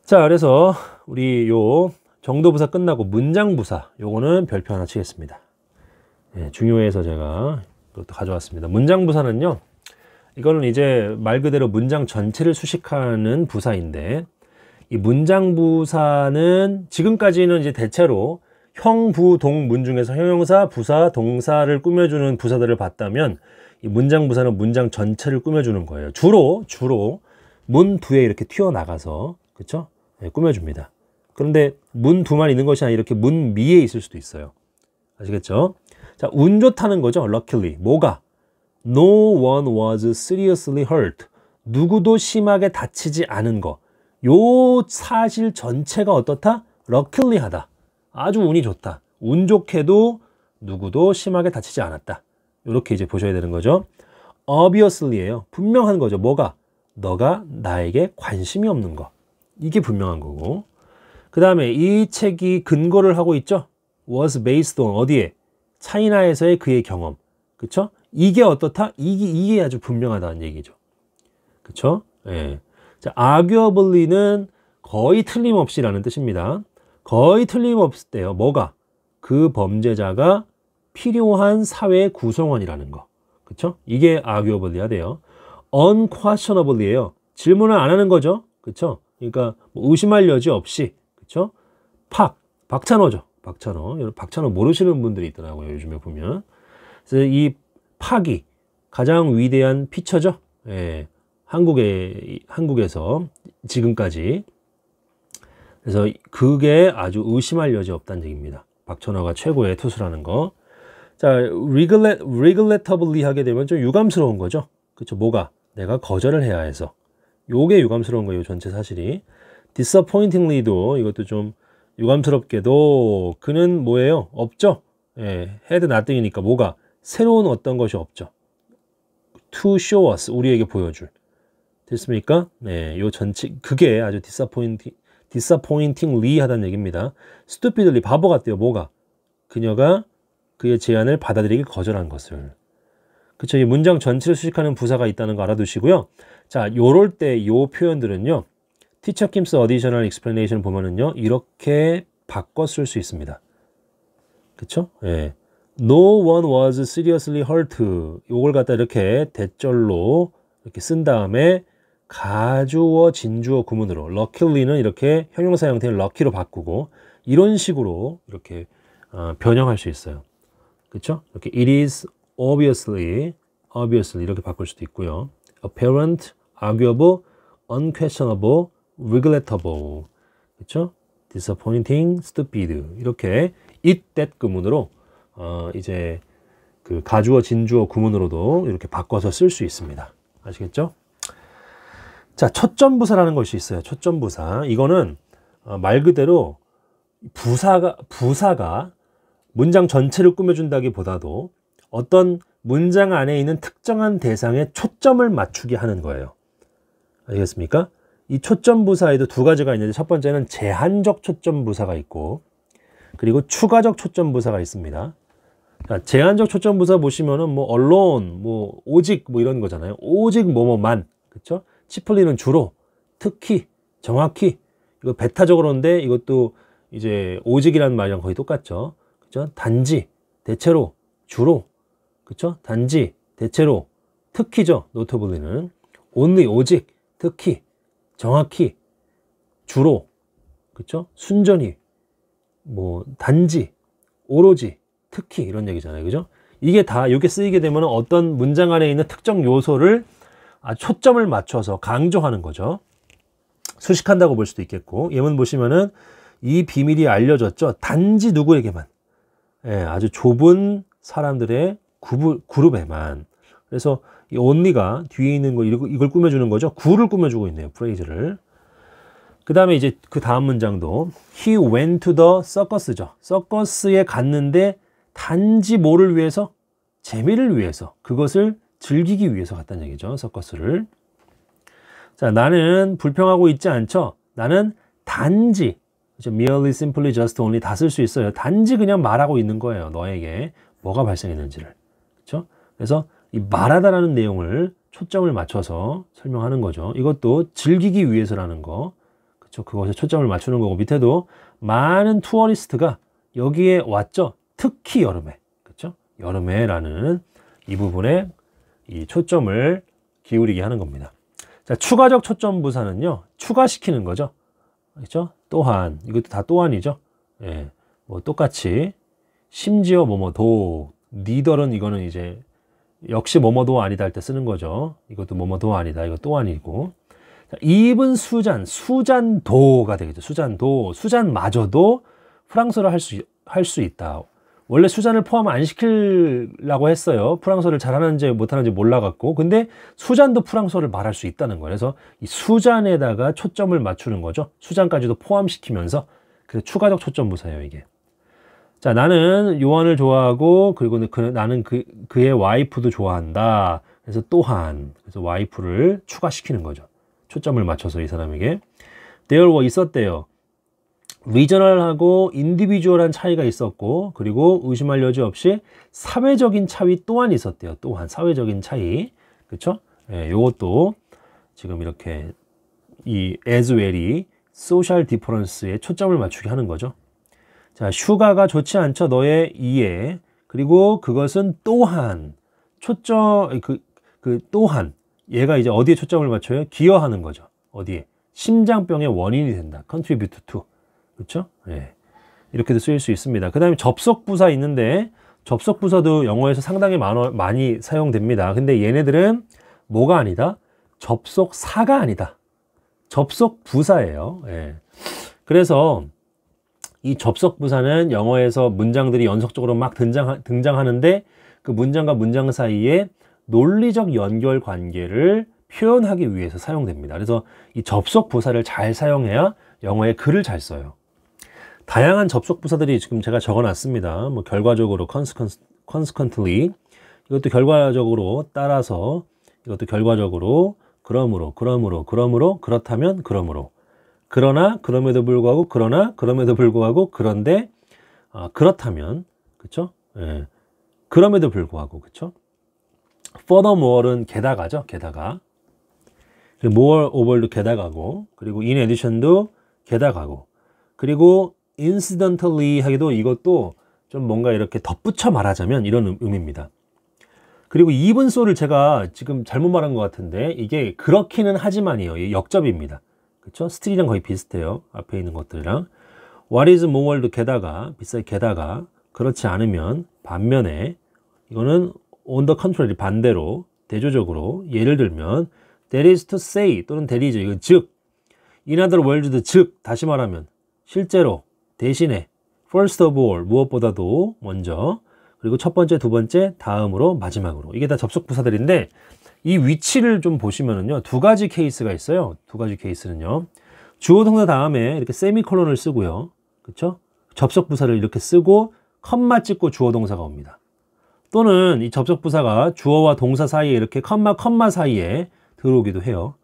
자, 그래서 우리 요 정도부사 끝나고 문장부사 요거는 별표 하나 치겠습니다. 예, 중요해서 제가 이것도 가져왔습니다. 문장부사는요. 이거는 이제 말 그대로 문장 전체를 수식하는 부사인데 이 문장부사는 지금까지는 이제 대체로 형, 부, 동, 문 중에서 형용사, 부사, 동사를 꾸며주는 부사들을 봤다면 이 문장부사는 문장 전체를 꾸며주는 거예요. 주로 문 부에 이렇게 튀어나가서 그쵸? 네, 꾸며줍니다. 그런데 문 부만 있는 것이 아니라 이렇게 문 미에 있을 수도 있어요. 아시겠죠? 자, 운 좋다는 거죠. luckily. 뭐가? No one was seriously hurt. 누구도 심하게 다치지 않은 거. 요 사실 전체가 어떻다? luckily 하다. 아주 운이 좋다. 운 좋게도 누구도 심하게 다치지 않았다. 이렇게 이제 보셔야 되는 거죠. obviously예요. 분명한 거죠. 뭐가? 너가 나에게 관심이 없는 거. 이게 분명한 거고. 그 다음에 이 책이 근거를 하고 있죠. was based on 어디에? 차이나에서의 그의 경험. 그쵸? 이게 어떻다? 이게 아주 분명하다는 얘기죠. 그쵸? 예. 자, arguably는 거의 틀림없이라는 뜻입니다. 거의 틀림없을 때요. 뭐가? 그 범죄자가 필요한 사회 구성원이라는 거. 그쵸? 이게 arguably야 돼요. unquestionably예요. 질문을 안 하는 거죠. 그쵸? 그러니까 뭐 의심할 여지 없이. 그쵸? 박찬호죠. 박찬호 모르시는 분들이 있더라고요. 요즘에 보면. 그래서 이 팍이 가장 위대한 피처죠. 예. 한국에서 지금까지. 그래서 그게 아주 의심할 여지 없다는 얘기입니다. 박찬호가 최고의 투수라는 거. 자, regrettably 하게 되면 좀 유감스러운 거죠. 그쵸? 뭐가? 내가 거절을 해야 해서. 요게 유감스러운 거예요. 전체 사실이. disappointingly도 이것도 좀 유감스럽게도 그는 뭐예요? 없죠? 예, had nothing이니까 뭐가? 새로운 어떤 것이 없죠. to show us, 우리에게 보여줄. 됐습니까? 네, 요 전체, 그게 아주 disappointingly 하다는 얘기입니다. stupidly, 바보 같대요. 뭐가? 그녀가 그의 제안을 받아들이기 거절한 것을. 그쵸? 이 문장 전체를 수식하는 부사가 있다는 거 알아두시고요. 자, 요럴 때 요 표현들은요. Teacher Kim's Additional Explanation 보면은요. 이렇게 바꿔 쓸 수 있습니다. 그쵸? 예. No one was seriously hurt. 요걸 갖다 이렇게 대절로 이렇게 쓴 다음에 가주어, 진주어, 구문으로 luckily는 이렇게 형용사 형태를 lucky로 바꾸고 이런 식으로 이렇게 변형할 수 있어요. 그쵸? 이렇게 it is obviously 이렇게 바꿀 수도 있고요. apparent, arguable, unquestionable, regrettable. 그쵸? disappointing, stupid. 이렇게 it, that 구문으로 이제 그 가주어, 진주어, 구문으로도 이렇게 바꿔서 쓸 수 있습니다. 아시겠죠? 자, 초점부사라는 것이 있어요. 초점부사. 이거는 말 그대로 부사가 문장 전체를 꾸며준다기보다도 어떤 문장 안에 있는 특정한 대상에 초점을 맞추게 하는 거예요. 알겠습니까? 이 초점 부사에도 두 가지가 있는데, 첫 번째는 제한적 초점 부사가 있고, 그리고 추가적 초점 부사가 있습니다. 자, 제한적 초점 부사 보시면은 뭐 alone, 뭐 오직 뭐 이런 거잖아요. 오직 뭐뭐만, 그렇죠? 치플리는 주로, 특히, 정확히. 이거 베타적으로인데 이것도 이제 오직이라는 말이랑 거의 똑같죠. 그렇죠? 단지, 대체로, 주로, 그렇죠? 단지, 대체로, 특히죠. 노터블리는 only, 오직, 특히, 정확히, 주로, 그렇죠? 순전히, 뭐 단지, 오로지, 특히 이런 얘기잖아요. 그죠? 이게 다 이렇게 쓰이게 되면 어떤 문장 안에 있는 특정 요소를 초점을 맞춰서 강조하는 거죠. 수식한다고 볼 수도 있겠고, 예문 보시면은 이 비밀이 알려졌죠. 단지 누구에게만, 아주 좁은 사람들의 그룹에만. 그래서 이 only가 뒤에 있는 거 이걸 꾸며주는 거죠. 구를 꾸며주고 있네요. 프레이즈를. 그 다음에 이제 그 다음 문장도 He went to the circus죠. 서커스에 갔는데 단지 뭐를 위해서? 재미를 위해서. 그것을 즐기기 위해서 갔다는 얘기죠. 서커스를. 자, 나는 불평하고 있지 않죠. 나는 단지, 그렇죠? merely, simply, just, only 다 쓸 수 있어요. 단지 그냥 말하고 있는 거예요. 너에게 뭐가 발생했는지를. 그렇죠? 그래서 이 말하다라는 내용을 초점을 맞춰서 설명하는 거죠. 이것도 즐기기 위해서라는 거. 그렇죠? 그것에 초점을 맞추는 거고, 밑에도 많은 투어리스트가 여기에 왔죠. 특히 여름에. 그렇죠? 여름에라는 이 부분에 이 초점을 기울이게 하는 겁니다. 자, 추가적 초점 부사는요, 추가시키는 거죠. 그렇죠? 또한, 이것도 다 또한이죠. 예, 뭐 똑같이 심지어 뭐뭐도, 니덜은 이거는 이제 역시 뭐뭐도 아니다 할 때 쓰는 거죠. 이것도 뭐뭐도 아니다, 이거 또한이고. 자, even 수잔도가 되겠죠. 수잔도, 수잔마저도 프랑스어를 할 수 있다. 원래 수잔을 포함 안 시키려고 했어요. 프랑스어를 잘하는지 못하는지 몰라갖고. 근데 수잔도 프랑스어를 말할 수 있다는 거예요. 그래서 이 수잔에다가 초점을 맞추는 거죠. 수잔까지도 포함시키면서. 그래서 추가적 초점 부사예요, 이게. 자, 나는 요한을 좋아하고, 그리고 나는 그의 와이프도 좋아한다. 그래서 또한, 그래서 와이프를 추가시키는 거죠. 초점을 맞춰서 이 사람에게. There were 있었대요. 리저널하고 인디비주얼한 차이가 있었고, 그리고 의심할 여지 없이 사회적인 차이 또한 있었대요. 또한 사회적인 차이, 그렇죠? 예, 요것도 지금 이렇게 이 as well이 social difference에 초점을 맞추게 하는 거죠. 자, 휴가가 좋지 않죠? 너의 이해. 그리고 그것은 또한 초점 또한 얘가 이제 어디에 초점을 맞춰요? 기여하는 거죠. 어디에? 심장병의 원인이 된다. contribute to. 그렇죠? 예. 이렇게도 쓰일 수 있습니다. 그 다음에 접속부사 있는데, 접속부사도 영어에서 상당히 많이 사용됩니다. 근데 얘네들은 뭐가 아니다? 접속사가 아니다. 접속부사예요. 예. 그래서 이 접속부사는 영어에서 문장들이 연속적으로 막 등장하는데 그 문장과 문장 사이에 논리적 연결 관계를 표현하기 위해서 사용됩니다. 그래서 이 접속부사를 잘 사용해야 영어에 글을 잘 써요. 다양한 접속부사들이 지금 제가 적어놨습니다. 뭐 결과적으로 consequently, 이것도 결과적으로 따라서, 이것도 결과적으로 그러므로, 그렇다면 그러므로, 그러나 그럼에도 불구하고, 그런데 그렇다면, 그렇죠? 예. 그럼에도 불구하고, 그렇죠? furthermore는 게다가죠. 게다가. moreover도 게다가고, 그리고 in addition도 게다가고, 그리고 incidentally 하기도 이것도 좀 뭔가 이렇게 덧붙여 말하자면 이런 의미입니다. 그리고 even so를 제가 지금 잘못 말한 것 같은데, 이게 그렇기는 하지만이에요. 역접입니다. 그렇죠? still이랑 거의 비슷해요. 앞에 있는 것들이랑. what is more도 게다가, 비싸게 게다가, 그렇지 않으면, 반면에, 이거는 on the contrary, 반대로, 대조적으로, 예를 들면 that is to say 또는 that is, 이건 즉, in other words, 즉, 다시 말하면 실제로, 대신에, first of all, 무엇보다도 먼저, 그리고 첫 번째, 두 번째, 다음으로, 마지막으로. 이게 다 접속부사들인데, 이 위치를 좀 보시면은요, 두 가지 케이스가 있어요. 두 가지 케이스는요, 주어 동사 다음에 이렇게 세미콜론을 쓰고요. 그쵸? 접속 부사를 이렇게 쓰고 컴마 찍고 주어 동사가 옵니다. 또는 이 접속 부사가 주어와 동사 사이에 이렇게 컴마 사이에 들어오기도 해요.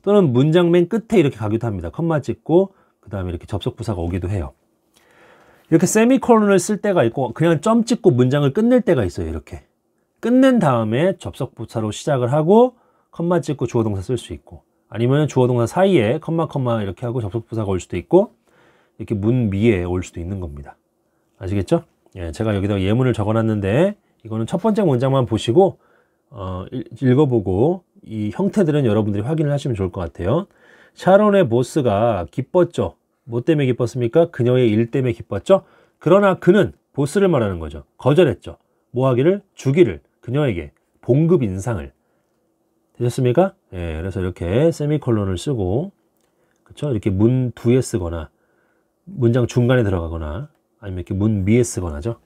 또는 문장 맨 끝에 이렇게 가기도 합니다. 컴마 찍고 그 다음에 이렇게 접속 부사가 오기도 해요. 이렇게 세미콜론을 쓸 때가 있고 그냥 점 찍고 문장을 끝낼 때가 있어요. 이렇게 끝낸 다음에 접속 부사로 시작을 하고 컴마 찍고 주어 동사 쓸 수 있고, 아니면 주어 동사 사이에 컴마 이렇게 하고 접속 부사가 올 수도 있고, 이렇게 문 위에 올 수도 있는 겁니다. 아시겠죠? 예, 제가 여기다 예문을 적어놨는데 이거는 첫 번째 문장만 보시고 읽어보고 이 형태들은 여러분들이 확인을 하시면 좋을 것 같아요. 샤론의 보스가 기뻤죠. 뭐 때문에 기뻤습니까? 그녀의 일 때문에 기뻤죠. 그러나 그는, 보스를 말하는 거죠, 거절했죠. 뭐 하기를? 주기를, 그녀에게 봉급 인상을. 되셨습니까? 예, 그래서 이렇게 세미콜론을 쓰고, 그쵸? 이렇게 문 뒤에 쓰거나 문장 중간에 들어가거나 아니면 이렇게 문 위에 쓰거나죠.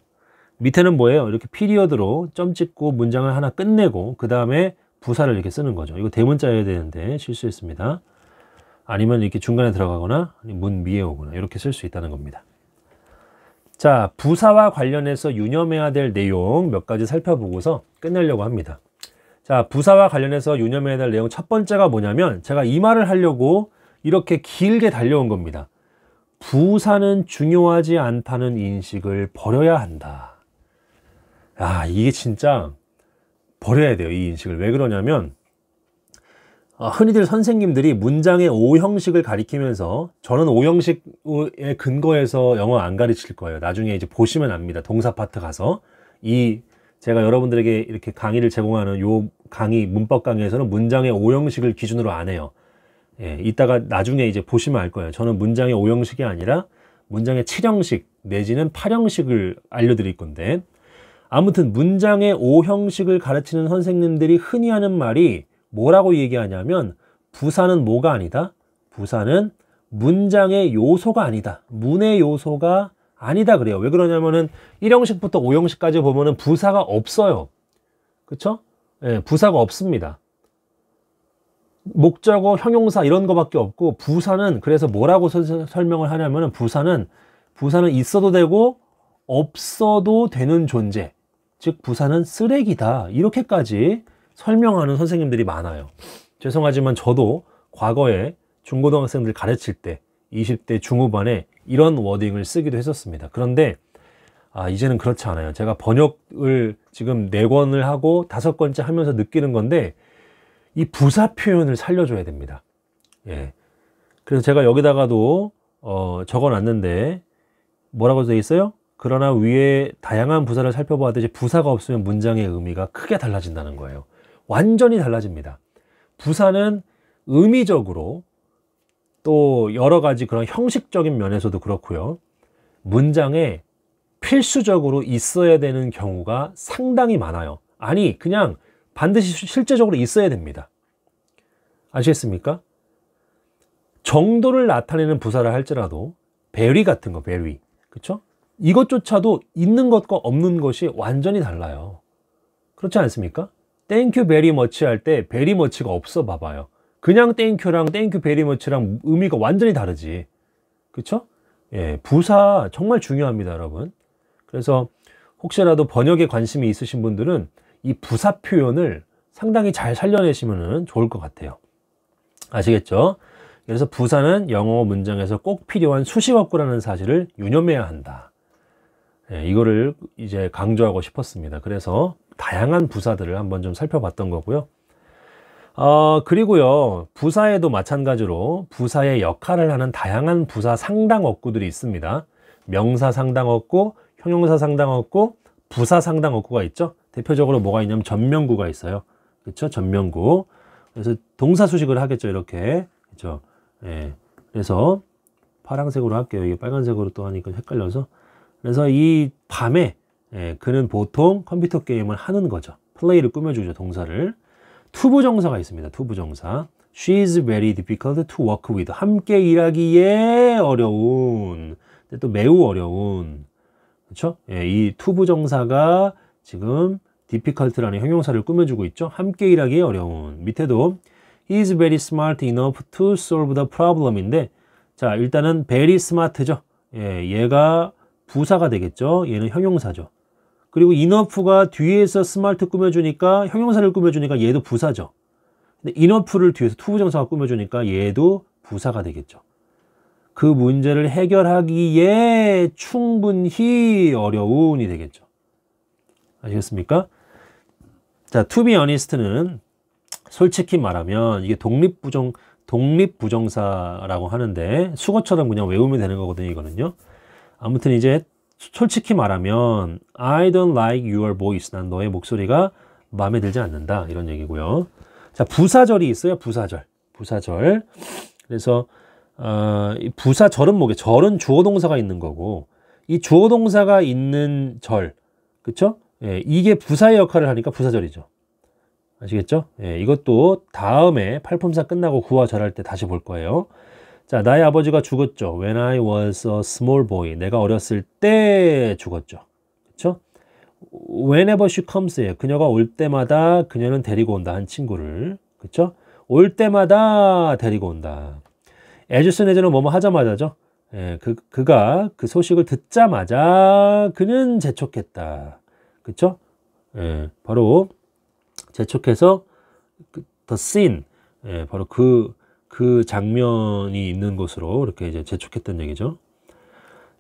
밑에는 뭐예요? 이렇게 피리어드로 점 찍고 문장을 하나 끝내고 그 다음에 부사를 이렇게 쓰는 거죠. 이거 대문자여야 되는데 실수했습니다. 아니면 이렇게 중간에 들어가거나 문 위에 오거나 이렇게 쓸 수 있다는 겁니다. 자, 부사와 관련해서 유념해야 될 내용 몇 가지 살펴보고서 끝내려고 합니다. 자, 부사와 관련해서 유념해야 될 내용 첫 번째가 뭐냐면, 제가 이 말을 하려고 이렇게 길게 달려온 겁니다. 부사는 중요하지 않다는 인식을 버려야 한다. 아, 이게 진짜 버려야 돼요, 이 인식을. 왜 그러냐면 흔히들 선생님들이 문장의 오형식을 가리키면서, 저는 오형식에 근거해서 영어 안 가르칠 거예요. 나중에 이제 보시면 압니다. 동사 파트 가서 제가 여러분들에게 이렇게 강의를 제공하는 요 강의, 문법 강의에서는 문장의 오형식을 기준으로 안 해요. 예, 이따가 나중에 이제 보시면 알 거예요. 저는 문장의 오형식이 아니라 문장의 7형식 내지는 8형식을 알려드릴 건데, 아무튼 문장의 오형식을 가르치는 선생님들이 흔히 하는 말이 뭐라고 얘기하냐면, 부사는 뭐가 아니다? 부사는 문장의 요소가 아니다. 문의 요소가 아니다 그래요. 왜 그러냐면은 1형식부터 5형식까지 보면은 부사가 없어요. 그쵸? 예, 부사가 없습니다. 목적어, 형용사 이런 거밖에 없고, 부사는 그래서 뭐라고 설명을 하냐면은 부사는 있어도 되고 없어도 되는 존재. 즉 부사는 쓰레기다. 이렇게까지 설명하는 선생님들이 많아요. 죄송하지만 저도 과거에 중고등학생들 가르칠 때 20대 중후반에 이런 워딩을 쓰기도 했었습니다. 그런데 이제는 그렇지 않아요. 제가 번역을 지금 4권을 하고 5권째 하면서 느끼는 건데, 이 부사 표현을 살려줘야 됩니다. 예. 그래서 제가 여기다가도 적어놨는데 뭐라고 되어 있어요? 그러나 위에 다양한 부사를 살펴보았듯이 부사가 없으면 문장의 의미가 크게 달라진다는 거예요. 완전히 달라집니다. 부사는 의미적으로 또 여러 가지 그런 형식적인 면에서도 그렇고요. 문장에 필수적으로 있어야 되는 경우가 상당히 많아요. 아니, 그냥 반드시 실제적으로 있어야 됩니다. 아시겠습니까? 정도를 나타내는 부사를 할지라도 very 같은 거, very. 그쵸? 이것조차도 있는 것과 없는 것이 완전히 달라요. 그렇지 않습니까? thank you very much 할 때 very much가 없어 봐봐요. 그냥 thank you랑 thank you very much랑 의미가 완전히 다르지. 그쵸? 예, 부사 정말 중요합니다, 여러분. 그래서 혹시라도 번역에 관심이 있으신 분들은 이 부사 표현을 상당히 잘 살려내시면 좋을 것 같아요. 아시겠죠? 그래서 부사는 영어 문장에서 꼭 필요한 수식어구라는 사실을 유념해야 한다. 예, 이거를 이제 강조하고 싶었습니다. 그래서 다양한 부사들을 한번 좀 살펴봤던 거고요. 그리고요, 부사에도 마찬가지로 부사의 역할을 하는 다양한 부사 상당어구들이 있습니다. 명사 상당어구, 형용사 상당어구, 부사 상당어구가 있죠. 대표적으로 뭐가 있냐면 전명구가 있어요. 그렇죠? 전명구. 그래서 동사 수식을 하겠죠, 이렇게. 그렇죠? 예. 그래서 파란색으로 할게요. 이게 빨간색으로 또 하니까 헷갈려서. 그래서 이 밤에 그는 보통 컴퓨터 게임을 하는 거죠. 플레이를 꾸며주죠, 동사를. 투부정사가 있습니다. 투부정사. She is very difficult to work with. 함께 일하기에 어려운. 근데 또 매우 어려운. 그렇죠? 예, 이 투부정사가 지금 difficult라는 형용사를 꾸며주고 있죠. 함께 일하기에 어려운. 밑에도 He is very smart enough to solve the problem인데, 자, 일단은 very smart죠. 예, 얘가 부사가 되겠죠. 얘는 형용사죠. 그리고 enough가 뒤에서 smart 꾸며주니까 형용사를 꾸며주니까 얘도 부사죠. 근데 enough를 뒤에서 투부정사가 꾸며주니까 얘도 부사가 되겠죠. 그 문제를 해결하기에 충분히 어려운이 되겠죠. 아시겠습니까? 자, to be honest는 솔직히 말하면 이게 독립부정사라고 하는데 수거처럼 그냥 외우면 되는 거거든요, 이거는요. 아무튼 이제 솔직히 말하면 I don't like your voice. 난 너의 목소리가 마음에 들지 않는다. 이런 얘기고요. 자, 부사절이 있어요. 부사절. 그래서 이 부사절은 뭐게? 절은 주어동사가 있는 거고 이 주어동사가 있는 절, 그쵸? 예, 이게 부사의 역할을 하니까 부사절이죠. 아시겠죠? 예, 이것도 다음에 팔품사 끝나고 구와 절할 때 다시 볼 거예요. 자, 나의 아버지가 죽었죠. When I was a small boy. 내가 어렸을 때 죽었죠. 그쵸? Whenever she comes예요. 그녀가 올 때마다 그녀는 데리고 온다. 한 친구를. 그쵸? 올 때마다 데리고 온다. as soon as는 뭐뭐 하자마자죠. 예, 그가 그 소식을 듣자마자 그는 재촉했다. 그쵸? 예, 바로 재촉해서 the scene. 예, 바로 그 장면이 있는 곳으로 이렇게 이제 재촉했던 얘기죠.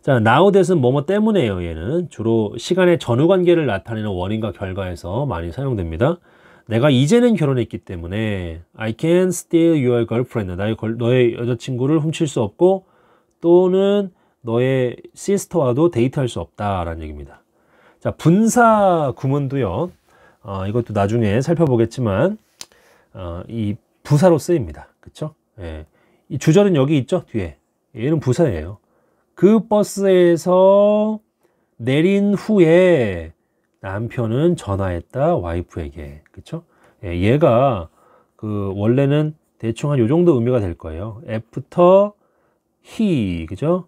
자, now that은 뭐뭐 때문에요. 얘는 주로 시간의 전후 관계를 나타내는 원인과 결과에서 많이 사용됩니다. 내가 이제는 결혼했기 때문에 I can steal your girlfriend. 너의 여자친구를 훔칠 수 없고 또는 너의 시스터와도 데이트할 수 없다라는 얘기입니다. 자, 분사 구문도요. 이것도 나중에 살펴보겠지만 이 부사로 쓰입니다. 그쵸? 예. 이 주절은 여기 있죠? 뒤에. 얘는 부사예요. 그 버스에서 내린 후에 남편은 전화했다. 와이프에게. 그쵸? 예, 얘가 원래는 대충 한 요 정도 의미가 될 거예요. after he. 그죠?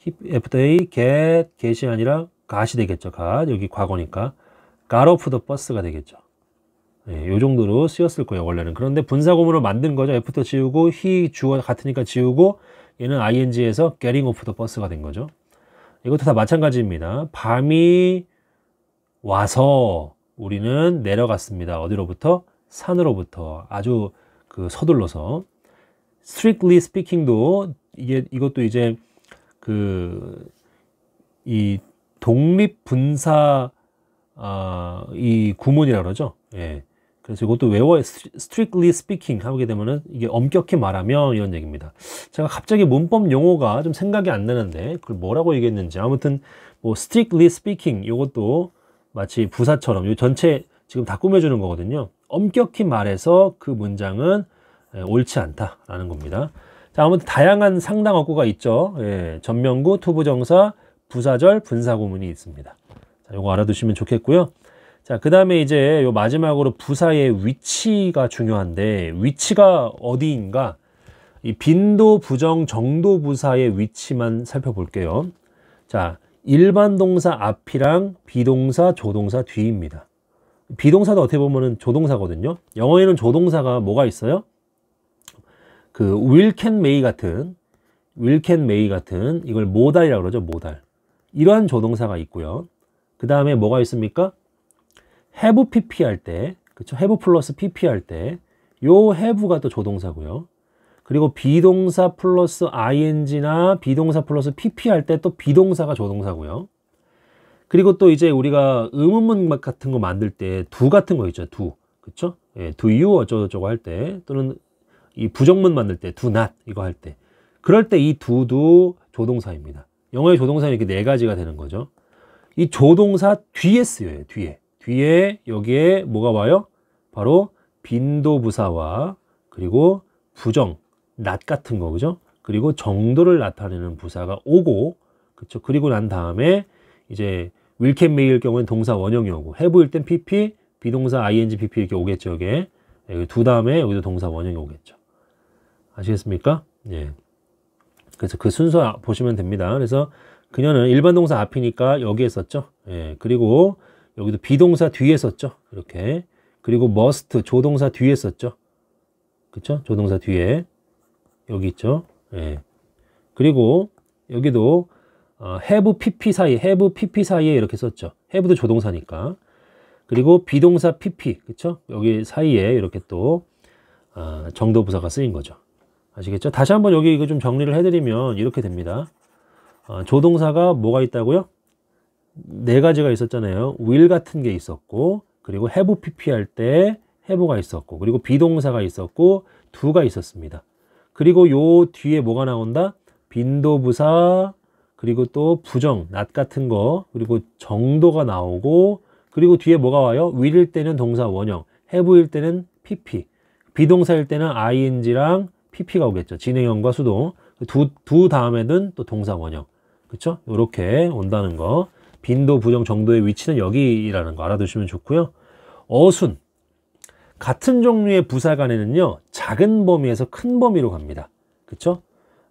after he get이 아니라 got이 되겠죠. got. 여기 과거니까. got off the bus가 되겠죠. 예, 요 정도로 쓰였을 거예요, 원래는. 그런데 분사구문으로 만든 거죠. after 지우고, he 주어 같으니까 지우고, 얘는 ing에서 getting off the bus가 된 거죠. 이것도 다 마찬가지입니다. 밤이 와서 우리는 내려갔습니다. 어디로부터? 산으로부터. 아주 서둘러서. strictly speaking도, 이것도 이제 이 독립분사, 이 구문이라고 그러죠. 예. 그래서 이것도 외워야, strictly speaking 하게 되면은 이게 엄격히 말하면 이런 얘기입니다. 제가 갑자기 문법 용어가 좀 생각이 안 나는데 그걸 뭐라고 얘기했는지. 아무튼 뭐 strictly speaking 이것도 마치 부사처럼 이 전체 지금 다 꾸며주는 거거든요. 엄격히 말해서 그 문장은 옳지 않다라는 겁니다. 자, 아무튼 다양한 상당어구가 있죠. 예, 전명구, 투부정사, 부사절, 분사구문이 있습니다. 자, 요거 알아두시면 좋겠고요. 자, 그 다음에 이제 요 마지막으로 부사의 위치가 중요한데, 위치가 어디인가? 이 빈도, 부정, 정도 부사의 위치만 살펴볼게요. 자, 일반 동사 앞이랑 비동사, 조동사 뒤입니다. 비동사도 어떻게 보면은 조동사거든요. 영어에는 조동사가 뭐가 있어요? will, can, may 같은 이걸 모달이라고 그러죠. 모달. 이러한 조동사가 있고요. 그 다음에 뭐가 있습니까? have pp 할 때, 그쵸? have 플러스 pp 할 때, 요 have가 또 조동사고요. 그리고 비동사 플러스 ing나 비동사 플러스 pp 할 때 또 비동사가 조동사고요. 그리고 또 이제 우리가 의문문 같은 거 만들 때 do 같은 거 있죠. do. 그쵸? 예, do you 어쩌고저쩌고 할 때, 또는 이 부정문 만들 때 do not 이거 할 때, 그럴 때 이 do도 조동사입니다. 영어의 조동사는 이렇게 네 가지가 되는 거죠. 이 조동사 뒤에 쓰여요. 뒤에 여기에 뭐가 와요? 바로 빈도부사와 그리고 부정, not 같은 거, 그죠? 그리고 정도를 나타내는 부사가 오고, 그쵸? 그리고 난 다음에 이제 will, can, may일 경우엔 동사 원형이 오고, have일 땐 pp, 비동사 ing, pp 이렇게 오겠죠, 이게. 여기 두 다음에 여기도 동사 원형이 오겠죠. 아시겠습니까? 예. 그래서 그 순서 보시면 됩니다. 그래서 그녀는 일반 동사 앞이니까 여기에 썼죠. 예. 그리고 여기도 비동사 뒤에 썼죠. 이렇게. 그리고 must 조동사 뒤에 썼죠. 그쵸? 조동사 뒤에. 여기 있죠. 예. 그리고 여기도 have pp 사이에 이렇게 썼죠. have도 조동사니까. 그리고 비동사 pp, 그쵸? 여기 사이에 이렇게 또 정도 부사가 쓰인 거죠. 아시겠죠? 다시 한번 여기 이거 좀 정리를 해드리면 이렇게 됩니다. 조동사가 뭐가 있다고요? 네 가지가 있었잖아요. will 같은 게 있었고, 그리고 have pp 할 때 have가 있었고, 그리고 비동사가 있었고, do가 있었습니다. 그리고 요 뒤에 뭐가 나온다? 빈도부사, 그리고 또 부정, not 같은 거, 그리고 정도가 나오고, 그리고 뒤에 뭐가 와요? will일 때는 동사 원형, have일 때는 pp, 비동사일 때는 ing랑 pp가 오겠죠. 진행형과 수동. 두 다음에는 또 동사 원형. 그쵸? 요렇게 온다는 거. 빈도, 부정, 정도의 위치는 여기라는 거 알아두시면 좋고요. 어순. 같은 종류의 부사 간에는요, 작은 범위에서 큰 범위로 갑니다. 그쵸?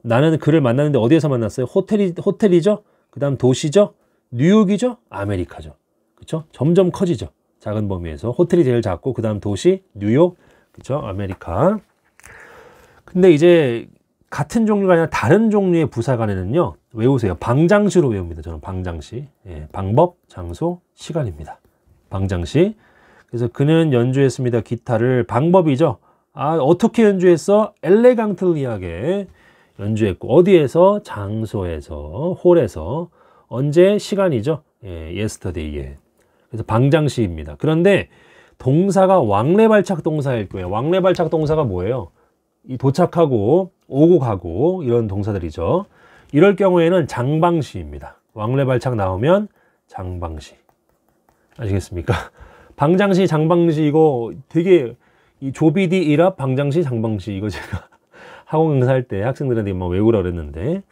나는 그를 만났는데 어디에서 만났어요? 호텔이죠? 그 다음 도시죠? 뉴욕이죠? 아메리카죠. 그쵸? 점점 커지죠. 작은 범위에서. 호텔이 제일 작고, 그 다음 도시, 뉴욕, 그쵸? 아메리카. 근데 이제 같은 종류가 아니라 다른 종류의 부사 간에는요, 외우세요. 방장시로 외웁니다. 저는 방장시. 예, 방법, 장소, 시간입니다. 방장시. 그래서 그는 연주했습니다. 기타를. 방법이죠. 어떻게 연주했어? 엘레강틀리하게 연주했고, 어디에서? 장소에서, 홀에서. 언제? 시간이죠. 예, yesterday에. 그래서 방장시입니다. 그런데 동사가 왕래발착 동사일 거예요. 왕래발착 동사가 뭐예요? 이 도착하고 오고 가고 이런 동사들이죠. 이럴 경우에는 장방시입니다. 왕래발착 나오면 장방시. 아시겠습니까? 방장시, 장방시 이거 되게 이 조비디 일합 방장시, 장방시 이거 제가 학원 강사할 때 학생들한테 막 외우라 그랬는데,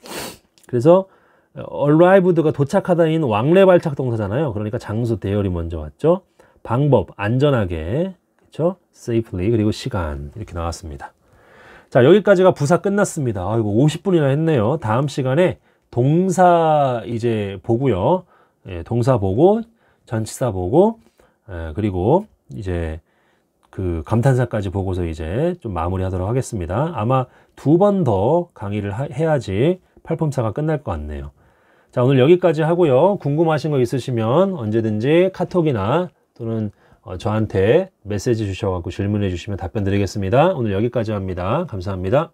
그래서 arrived가 도착하다인 왕래발착 동사잖아요. 그러니까 장소, 대열이 먼저 왔죠. 방법, 안전하게, 그렇죠? safely, 그리고 시간 이렇게 나왔습니다. 자, 여기까지가 부사 끝났습니다. 아이고 50분이나 했네요. 다음 시간에 동사 이제 보고요. 예, 동사 보고 전치사 보고 그리고 이제 그 감탄사까지 보고서 이제 좀 마무리하도록 하겠습니다. 아마 2번 더 강의를 해야지 팔품사가 끝날 것 같네요. 자, 오늘 여기까지 하고요. 궁금하신 거 있으시면 언제든지 카톡이나 또는 저한테 메시지 주셔서 질문해 주시면 답변 드리겠습니다. 오늘 여기까지 합니다. 감사합니다.